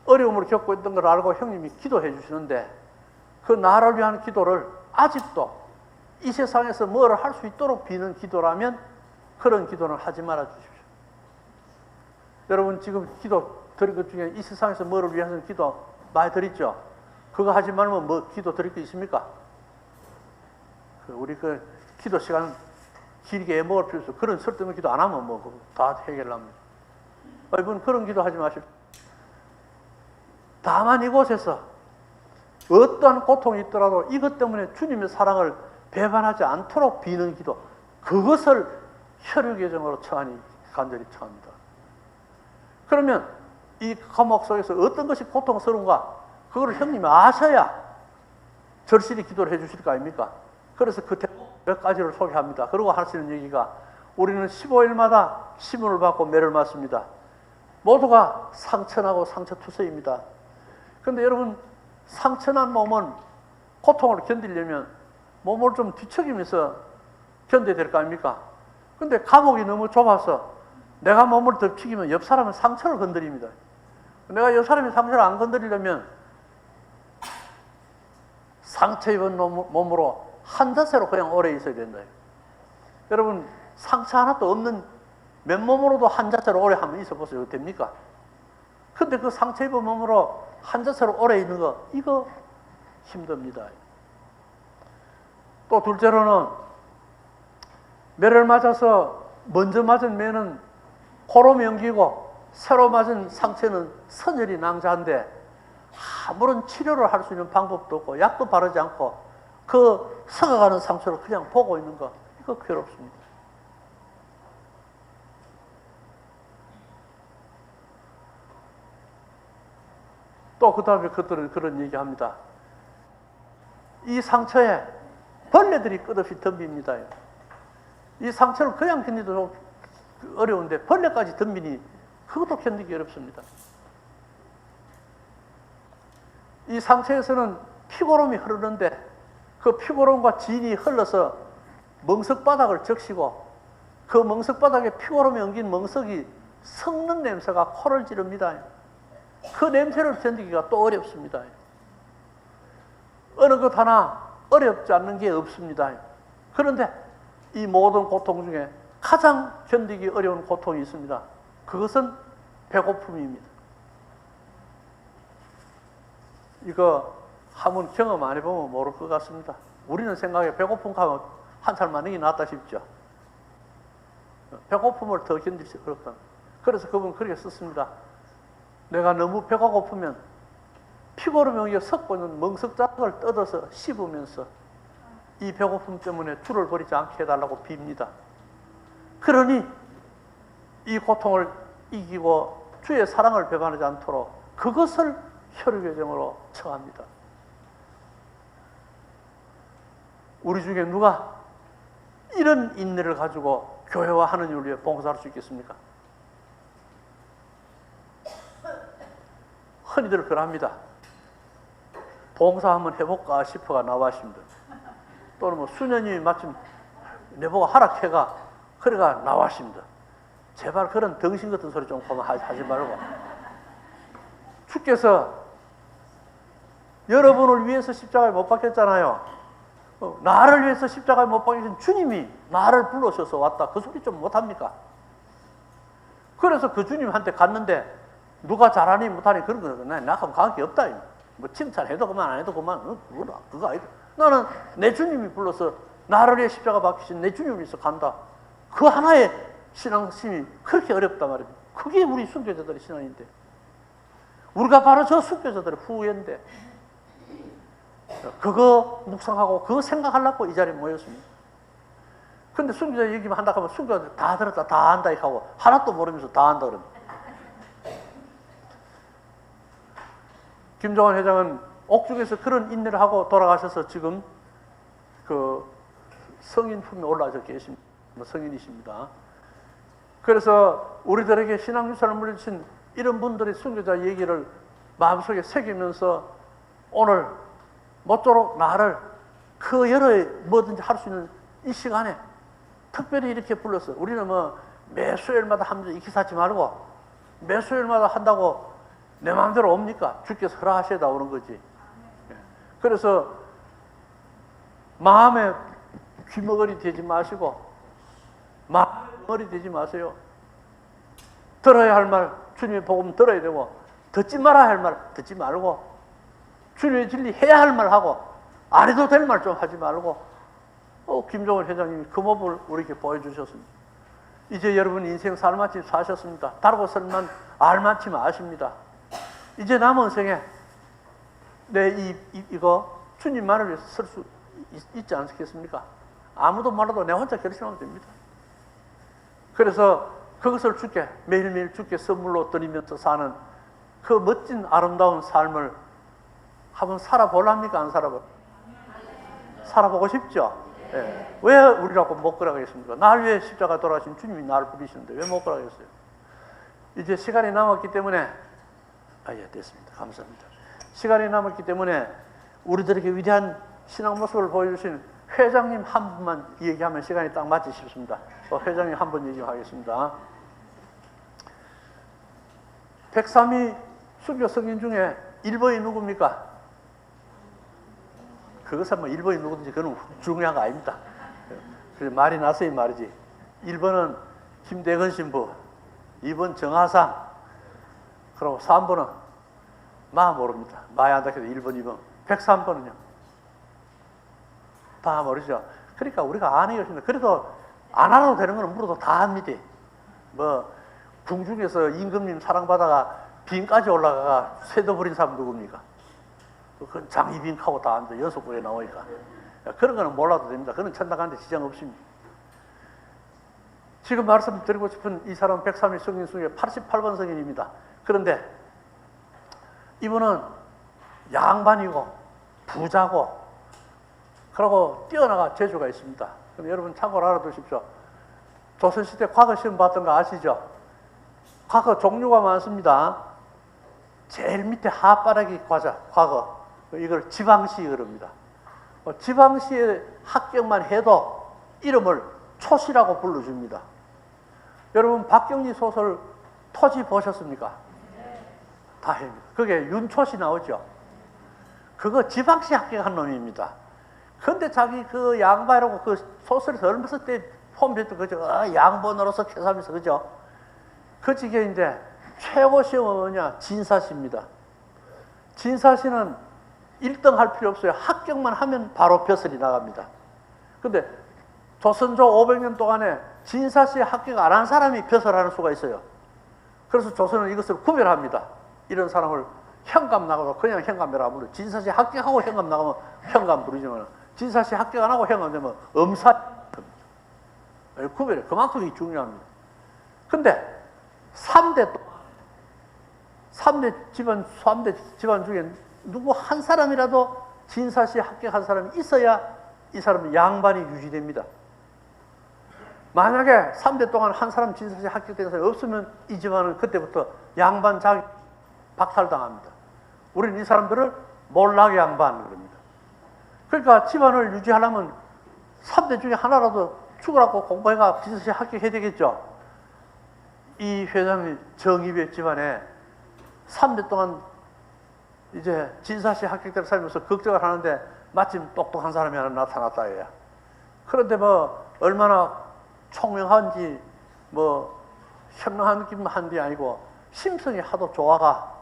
어려움을 겪고 있던 걸 알고 형님이 기도해 주시는데, 그 나를 위한 기도를 아직도 이 세상에서 뭐를 할 수 있도록 비는 기도라면 그런 기도는 하지 말아 주십시오. 여러분 지금 기도 드린 것 중에 이 세상에서 뭐를 위해서 기도 많이 드렸죠? 그거 하지 말면 뭐 기도 드릴 게 있습니까? 우리 그 기도 시간 길게 애먹을 필요 없어. 그런 쓸데없는 기도 안 하면 뭐 다 해결합니다. 이분 그런 기도 하지 마십시오. 다만 이곳에서 어떠한 고통이 있더라도 이것 때문에 주님의 사랑을 배반하지 않도록 비는 기도, 그것을 혈육예정으로 청하니 간절히 청합니다. 그러면 이 감옥 속에서 어떤 것이 고통스러운가, 그걸 형님이 아셔야 절실히 기도를 해 주실 거 아닙니까? 그래서 그 몇 가지를 소개합니다. 그리고 하시는 얘기가, 우리는 15일마다 시문을 받고 매를 맞습니다. 모두가 상처나고 상처투성입니다. 그런데 여러분, 상처난 몸은 고통을 견디려면 몸을 좀 뒤척이면서 견뎌야 될 거 아닙니까? 근데 감옥이 너무 좁아서 내가 몸을 덮치기면 옆 사람은 상처를 건드립니다. 내가 옆 사람이 상처를 안 건드리려면 상처 입은 몸으로 한 자세로 그냥 오래 있어야 된다. 여러분, 상처 하나도 없는 맨몸으로도 한 자세로 오래 한번 있어 보세요. 됩니까? 근데 그 상처 입은 몸으로 한 자세로 오래 있는 거, 이거 힘듭니다. 또 둘째로는, 매를 맞아서 먼저 맞은 매는 코로 넘기고 새로 맞은 상처는 선혈이 낭자한데 아무런 치료를 할 수 있는 방법도 없고 약도 바르지 않고 그 썩어가는 상처를 그냥 보고 있는 거, 이거 괴롭습니다. 또 그 다음에 그들은 그런 얘기합니다. 이 상처에 벌레들이 끝없이 덤빕니다. 이 상처를 그냥 견디도 좀 어려운데 벌레까지 덤비니 그것도 견디기 어렵습니다. 이 상처에서는 피고름이 흐르는데 그 피고름과 진이 흘러서 멍석바닥을 적시고 그 멍석바닥에 피고름이 엉긴 멍석이 썩는 냄새가 코를 찌릅니다. 그 냄새를 견디기가 또 어렵습니다. 어느 것 하나 어렵지 않는 게 없습니다. 그런데 이 모든 고통 중에 가장 견디기 어려운 고통이 있습니다. 그것은 배고픔입니다. 이거 한번 경험 안 해보면 모를 것 같습니다. 우리는 생각에 배고픔 가면 한 살 많은 게 낫다 싶죠. 배고픔을 더 견딜 수 어렵다. 그래서 그분 그렇게 썼습니다. 내가 너무 배가 고프면 피고름에 섞고 있는 멍석자락을 뜯어서 씹으면서 이 배고픔 때문에 주를 버리지 않게 해달라고 빕니다. 그러니 이 고통을 이기고 주의 사랑을 배반하지 않도록 그것을 혈육의 청합니다. 우리 중에 누가 이런 인내를 가지고 교회와 하느님을 위해 봉사할 수 있겠습니까? 흔히들 그럽니다. 봉사 한번 해볼까 싶어가 나와십니다. 또는 뭐 수녀님이 마침 내보고 하락해가 그래가 나와십니다. 제발 그런 덩신 같은 소리 좀 하지 말고 주께서 여러분을 위해서 십자가에 못 박혔잖아요. 나를 위해서 십자가에 못 박히신 주님이 나를 불러셔서 왔다. 그 소리 좀 못합니까? 그래서 그 주님한테 갔는데 누가 잘하니 못하니 그런 거는 나하고 관계 없다. 뭐 칭찬해도 그만 안 해도 그만 그거 아니다. 나는 내 주님이 불러서 나를 위해 십자가 박히신 내 주님을 위해서 간다. 그 하나의 신앙심이 그렇게 어렵단 말입니다. 그게 우리 순교자들의 신앙인데 우리가 바로 저 순교자들의 후예인데 그거 묵상하고 그거 생각하려고 이 자리에 모였습니다. 근데 순교자 얘기만 한다 하면 순교자들 다 들었다 다 안다 하고 하나도 모르면서 다 안다 그럽니다. 김종환 회장은 옥중에서 그런 인내를 하고 돌아가셔서 지금 그 성인 품에 올라와서 계십니다. 성인이십니다. 그래서 우리들에게 신앙유산을 물려주신 이런 분들의 순교자 얘기를 마음속에 새기면서 오늘 모쪼록 나를 그 여러 뭐든지 할 수 있는 이 시간에 특별히 이렇게 불러서 우리는 뭐 매 수요일마다 하면서 익히 사지 말고 매 수요일마다 한다고 내 마음대로 옵니까? 주께서 허락하셔야 나오는 거지. 그래서 마음에 귀머거리 되지 마시고 마음에 머리 되지 마세요. 들어야 할 말 주님의 복음 들어야 되고 듣지 말아야 할 말 듣지 말고 주님의 진리 해야 할 말 하고 안 해도 될 말 좀 하지 말고 김종원 회장님이 그 모습을 우리에게 보여주셨습니다. 이제 여러분 인생 살만큼 사셨습니다. 다르고 설만 알만큼 아십니다. 이제 남은 생에 이거 주님만을 위해서 쓸 수 있지 않겠습니까? 아무도 몰라도 내 혼자 결심하면 됩니다. 그래서 그것을 주께 매일매일 주께 선물로 드리면서 사는 그 멋진 아름다운 삶을 한번 살아볼랍니까? 안 살아보고 싶죠? 예. 왜 우리라고 못 걸어가겠습니까? 날 위해 십자가 돌아가신 주님이 나를 부르시는데 왜 못 걸어가겠어요? 이제 시간이 남았기 때문에 예, 됐습니다. 감사합니다. 시간이 남았기 때문에 우리들에게 위대한 신앙 모습을 보여주신 회장님 한 분만 얘기하면 시간이 딱 맞지 싶습니다. 회장님 한 분 얘기하겠습니다. 103위 순교 성인 중에 1번이 누굽니까? 그것은 뭐 1번이 누구든지 그건 중요한 거 아닙니다. 그래서 말이 나서 이 말이지. 1번은 김대건 신부, 2번 정하상, 그리고 3번은 마 모릅니다. 마야 안다 해도 1번, 2번. 103번은요. 다 모르죠. 그러니까 우리가 아는 것입니다. 그래도 안 알아도 되는 건 물어도 다 합니다. 뭐 궁중에서 임금님 사랑받아가 빈까지 올라가가 쇠도 부린 사람 누굽니까? 그 장이빈하고 다 앉아 연속구에 나오니까 그런 거는 몰라도 됩니다. 그건 천당하는데 지장 없습니다. 지금 말씀드리고 싶은 이 사람 103위 성인 중에 88번 성인입니다. 그런데 이분은 양반이고 부자고 그러고 뛰어나가 재주가 있습니다. 그럼 여러분 참고로 알아두십시오. 조선시대 과거 시험 봤던 거 아시죠? 과거 종류가 많습니다. 제일 밑에 하바라기 과자, 과거. 이걸 지방시 그럽니다. 지방시의 합격만 해도 이름을 초시라고 불러줍니다. 여러분 박경리 소설 토지 보셨습니까? 다행입니다. 그게 윤초시 나오죠. 그거 지방시 합격한 놈입니다. 근데 자기 그 양반이라고 그 소설에서 얼마 썼대 폼비도 그죠? 양반으로서 캐사하면서 그죠? 그 지경인데 최고 시험은 뭐냐? 진사시입니다. 진사시는 1등 할 필요 없어요. 합격만 하면 바로 벼슬이 나갑니다. 근데 조선조 500년 동안에 진사시에 합격 안 한 사람이 벼슬하는 수가 있어요. 그래서 조선은 이것을 구별합니다. 이런 사람을 현감 나가도 그냥 현감이라 부르죠. 진사시 합격하고 현감 나가면 현감 부르지만 진사시 합격 안 하고 현감 되면 엄사 구별해. 그만큼 이게 중요합니다. 근데 3대 집안 중에 누구 한 사람이라도 진사시에 합격한 사람이 있어야 이 사람은 양반이 유지됩니다. 만약에 3대 동안 한 사람 진사시에 합격된 사람이 없으면 이 집안은 그때부터 양반 자기 박탈당합니다. 우리는 이 사람들을 몰락 양반 그럽니다. 그러니까 집안을 유지하려면 3대 중에 하나라도 죽으라고 공부해가 진사시에 합격해야 되겠죠. 이 회장이 정의배 집안에 3대 동안 이제 진사시에 합격될 살면서 걱정을 하는데 마침 똑똑한 사람이 하나 나타났다 얘야. 그런데 뭐 얼마나 총명한지 뭐 현명한 느낌한 게 아니고 심성이 하도 좋아가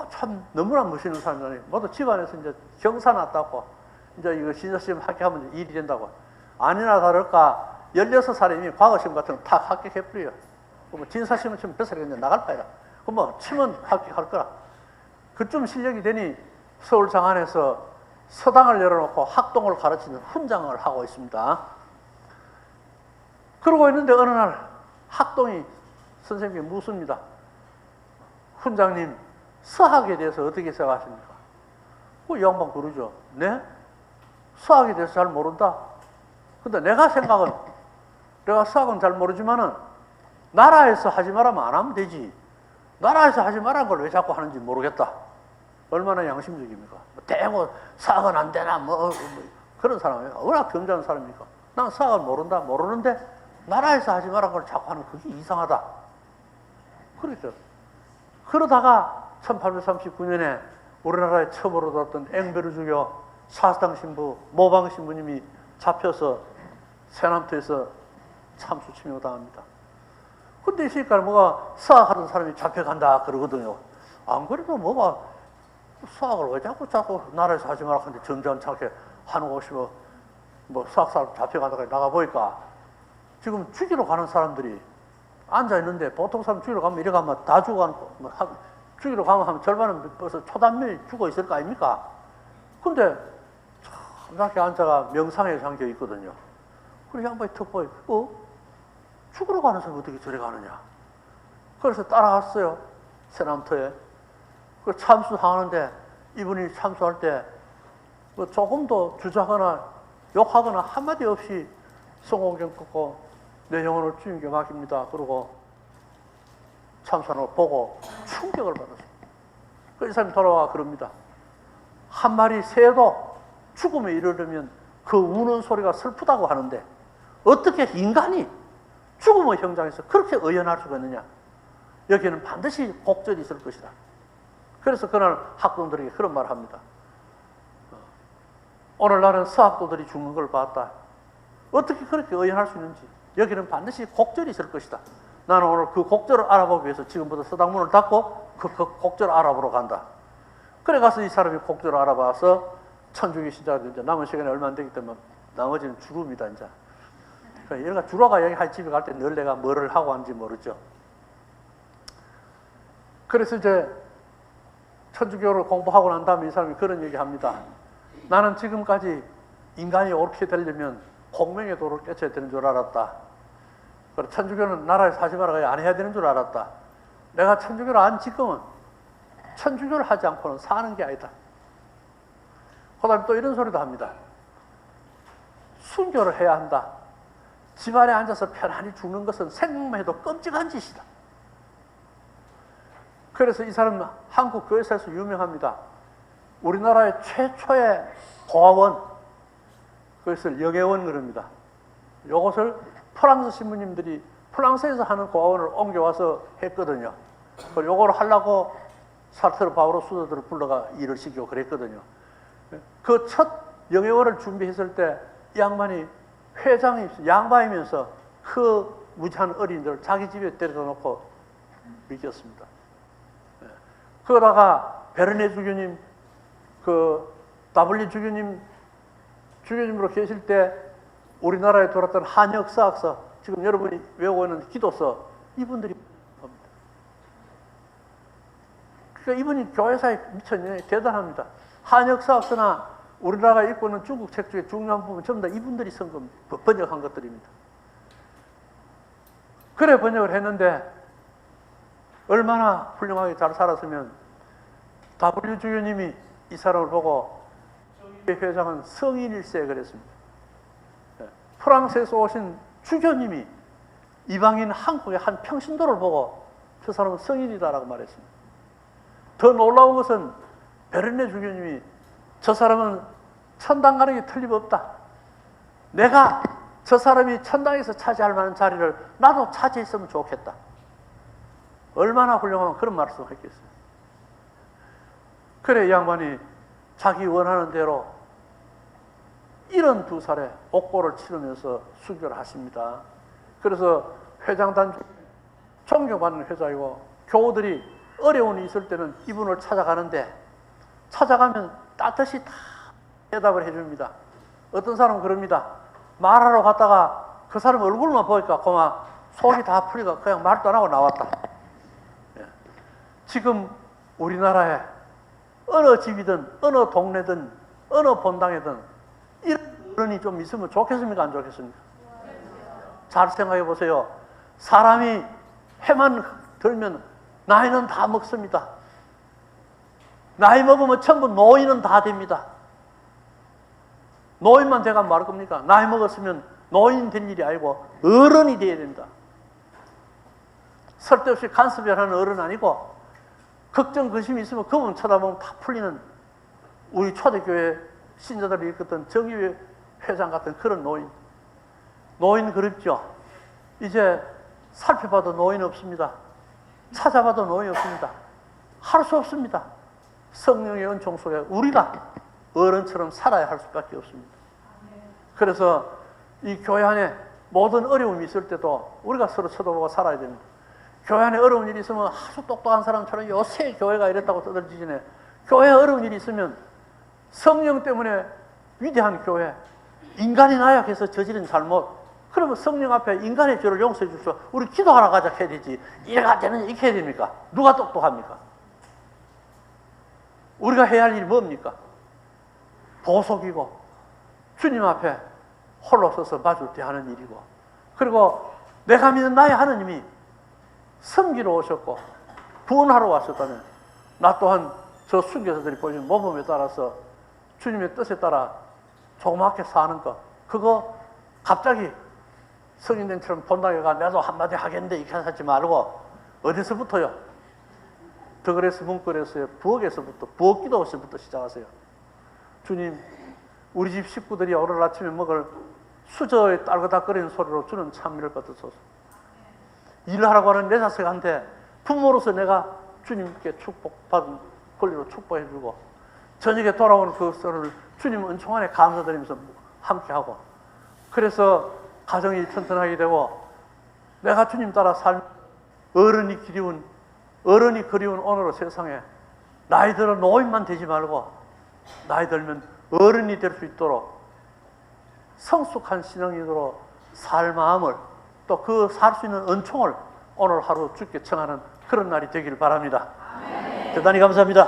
참 너무나 멋있는 사람이라니. 모두 집안에서 이제 경사 났다고 이제 이거 진사시험 합격하면 일이 된다고. 아니나 다를까 16살에 이미 과거시험 같은 거 다 합격해버려요. 뭐 진사시험을 치면 벼슬이 그냥 나갈 바이라. 그럼 뭐 치면 합격할 거라. 그쯤 실력이 되니 서울 장안에서 서당을 열어놓고 학동을 가르치는 훈장을 하고 있습니다. 그러고 있는데 어느 날 학동이 선생님께 묻습니다. 훈장님, 서학에 대해서 어떻게 생각하십니까? 그 양반 그러죠. 네? 서학에 대해서 잘 모른다? 근데 내가 서학은 잘 모르지만은 나라에서 하지 말라면 안 하면 되지. 나라에서 하지 말라는 걸 왜 자꾸 하는지 모르겠다. 얼마나 양심적입니까? 대고 서학은 안 되나 그런 사람이에요. 워낙 겸손한 사람이니까. 난 서학을 모른다. 모르는데 나라에서 하지 말라는 걸 자꾸 하는 그게 이상하다. 그렇죠. 그러다가 1839년에 우리나라에 처음으로 들었던 앵베르주교 사스당 신부, 모방 신부님이 잡혀서 세남토에서 참수 치명당합니다. 근데 이 시기까지 뭐가 서학하던 사람이 잡혀간다 그러거든요. 안 그래도 뭐가 서학을 왜 자꾸 나라에서 하지 말라 하는데 점잖게 하는 곳이 뭐 서학사람 잡혀가다가 나가보니까 지금 죽이러 가는 사람들이 앉아있는데 보통 사람 죽이러 가면 이래 가면 다 죽어가는 죽이러 가면 하면 절반은 벌써 초단면이 죽어 있을 거 아닙니까? 근데 참 이렇게 앉아가 명상에 잠겨 있거든요. 그리고 양반이 턱 보이 죽으러 가는 사람이 어떻게 저리 가느냐. 그래서 따라갔어요. 세남토에. 그 참수하는데 이분이 참수할 때 뭐 조금도 주저하거나 욕하거나 한마디 없이 성공경 끊고 내 영혼을 주님께 맡깁니다. 그러고 참수하는 걸 보고 충격을 받았어요. 그 이 사람이 돌아와 그럽니다. 한 마리 새도 죽음에 이르려면 그 우는 소리가 슬프다고 하는데 어떻게 인간이 죽음의 현장에서 그렇게 의연할 수가 있느냐. 여기에는 반드시 곡절이 있을 것이다. 그래서 그날 학동들에게 그런 말을 합니다. 오늘날은 서학도들이 죽는 걸 봤다. 어떻게 그렇게 의연할 수 있는지. 여기는 반드시 곡절이 있을 것이다. 나는 오늘 그 곡절을 알아보기 위해서 지금부터 서당문을 닫고 그 곡절을 알아보러 간다. 그래 가서 이 사람이 곡절을 알아봐서 천주교 신자가 이제 남은 시간이 얼마 안 되기 때문에 나머지는 주루입니다. 이제. 얘가 주로가 여기 할 집에 갈 때 늘 내가 뭐를 하고 왔는지 모르죠. 그래서 이제 천주교를 공부하고 난 다음에 이 사람이 그런 얘기 합니다. 나는 지금까지 인간이 옳게 되려면 공명의 도를 깨쳐야 되는 줄 알았다. 그리고 천주교는 나라에서 하지 말아야 안 해야 되는 줄 알았다. 내가 천주교를 안 지금은 천주교를 하지 않고는 사는 게 아니다. 그 다음에 또 이런 소리도 합니다. 순교를 해야 한다. 집안에 앉아서 편안히 죽는 것은 생각만 해도 끔찍한 짓이다. 그래서 이 사람은 한국 교회사에서 유명합니다. 우리나라의 최초의 고아원, 그것을 영예원 그럽니다. 이것을 프랑스 신부님들이 프랑스에서 하는 고아원을 옮겨와서 했거든요. 그리고 이걸 하려고 사르트르 바오로 수도들을 불러가 일을 시키고 그랬거든요. 그 첫 영예원을 준비했을 때 이 양반이 회장이 양반이면서 그 무지한 어린이들을 자기 집에 데려다 놓고 믿겼습니다. 그러다가 베르네 주교님, 그 다블리 주교님으로 계실 때 우리나라에 돌았던 한역사학서, 지금 여러분이 외우고 있는 기도서, 이분들이 겁니다. 그러니까 이분이 교회사에 미친 영향이 대단합니다. 한역사학서나 우리나라가 읽고 있는 중국 책 중에 중요한 부분 전부 다 이분들이 쓴 겁니다. 번역한 것들입니다. 그래 번역을 했는데 얼마나 훌륭하게 잘 살았으면 W 주교님이 이 사람을 보고 회장은 성인일세 그랬습니다. 프랑스에서 오신 주교님이 이방인 한국의 한 평신도를 보고 저 사람은 성인이다라고 말했습니다. 더 놀라운 것은 베르네 주교님이 저 사람은 천당 가는 게 틀림없다. 내가 저 사람이 천당에서 차지할 만한 자리를 나도 차지했으면 좋겠다. 얼마나 훌륭한 그런 말씀을 했겠어요. 그래 이 양반이 자기 원하는 대로 72살에 옥고를 치르면서 순교를 하십니다. 그래서 회장단 존경받는 회장이고 교우들이 어려움이 있을 때는 이분을 찾아가는데 찾아가면 따뜻이 다 대답을 해줍니다. 어떤 사람은 그럽니다. 말하러 갔다가 그 사람 얼굴만 보니까 그만 속이 다 풀리가 그냥 말도 안 하고 나왔다. 지금 우리나라에 어느 집이든 어느 동네든 어느 본당이든 이런 어른이 좀 있으면 좋겠습니까? 안 좋겠습니까? 잘 생각해 보세요. 사람이 해만 들면 나이는 다 먹습니다. 나이 먹으면 전부 노인은 다 됩니다. 노인만 돼가면 말할 겁니까? 나이 먹었으면 노인 될 일이 아니고 어른이 돼야 됩니다. 쓸데없이 간섭하는 어른 아니고 걱정, 근심이 있으면 그분 쳐다보면 다 풀리는 우리 초대교회 신자들이 일컫던 정의회 회장 같은 그런 노인. 노인 그립죠? 이제 살펴봐도 노인 없습니다. 찾아봐도 노인 없습니다. 할 수 없습니다. 성령의 은총 속에 우리가 어른처럼 살아야 할 수밖에 없습니다. 그래서 이 교회 안에 모든 어려움이 있을 때도 우리가 서로 쳐다보고 살아야 됩니다. 교회 안에 어려운 일이 있으면 아주 똑똑한 사람처럼 요새 교회가 이랬다고 떠들지네. 교회에 어려운 일이 있으면 성령 때문에 위대한 교회, 인간이 나약해서 저지른 잘못, 그러면 성령 앞에 인간의 죄를 용서해 주셔서 우리 기도하러 가자 해야 되지. 이래가 되는 이렇게 해야 됩니까? 누가 똑똑합니까? 우리가 해야 할 일이 뭡니까? 보석이고 주님 앞에 홀로 서서 마주 대하는 일이고, 그리고 내가 믿는 나의 하느님이 섬기러 오셨고 구원하러 왔었다면 나 또한 저 순교자들이 보여준 모범에 따라서 주님의 뜻에 따라 조그맣게 사는 것, 그거 갑자기 성인들처럼 본당에 가 나도 한마디 하겠는데 이렇게 하지 말고 어디서부터요? 덕을에서 문거리에서요, 부엌에서부터, 부엌 기도에서부터 시작하세요. 주님, 우리 집 식구들이 오늘 아침에 먹을 수저에 딸그닥거리는 소리로 주는 찬미를 받으소서. 일하라고 하는 내 자식한테 부모로서 내가 주님께 축복받은 권리로 축복해주고, 저녁에 돌아오는 그 소리를 주님 은총 안에 감사드리면서 함께하고, 그래서 가정이 튼튼하게 되고 내가 주님 따라 어른이 그리운 오늘의 세상에 나이 들어 노인만 되지 말고 나이 들면 어른이 될 수 있도록 성숙한 신앙인으로 살 마음을, 또 그 살 수 있는 은총을 오늘 하루 주께 청하는 그런 날이 되기를 바랍니다. 아멘. 대단히 감사합니다.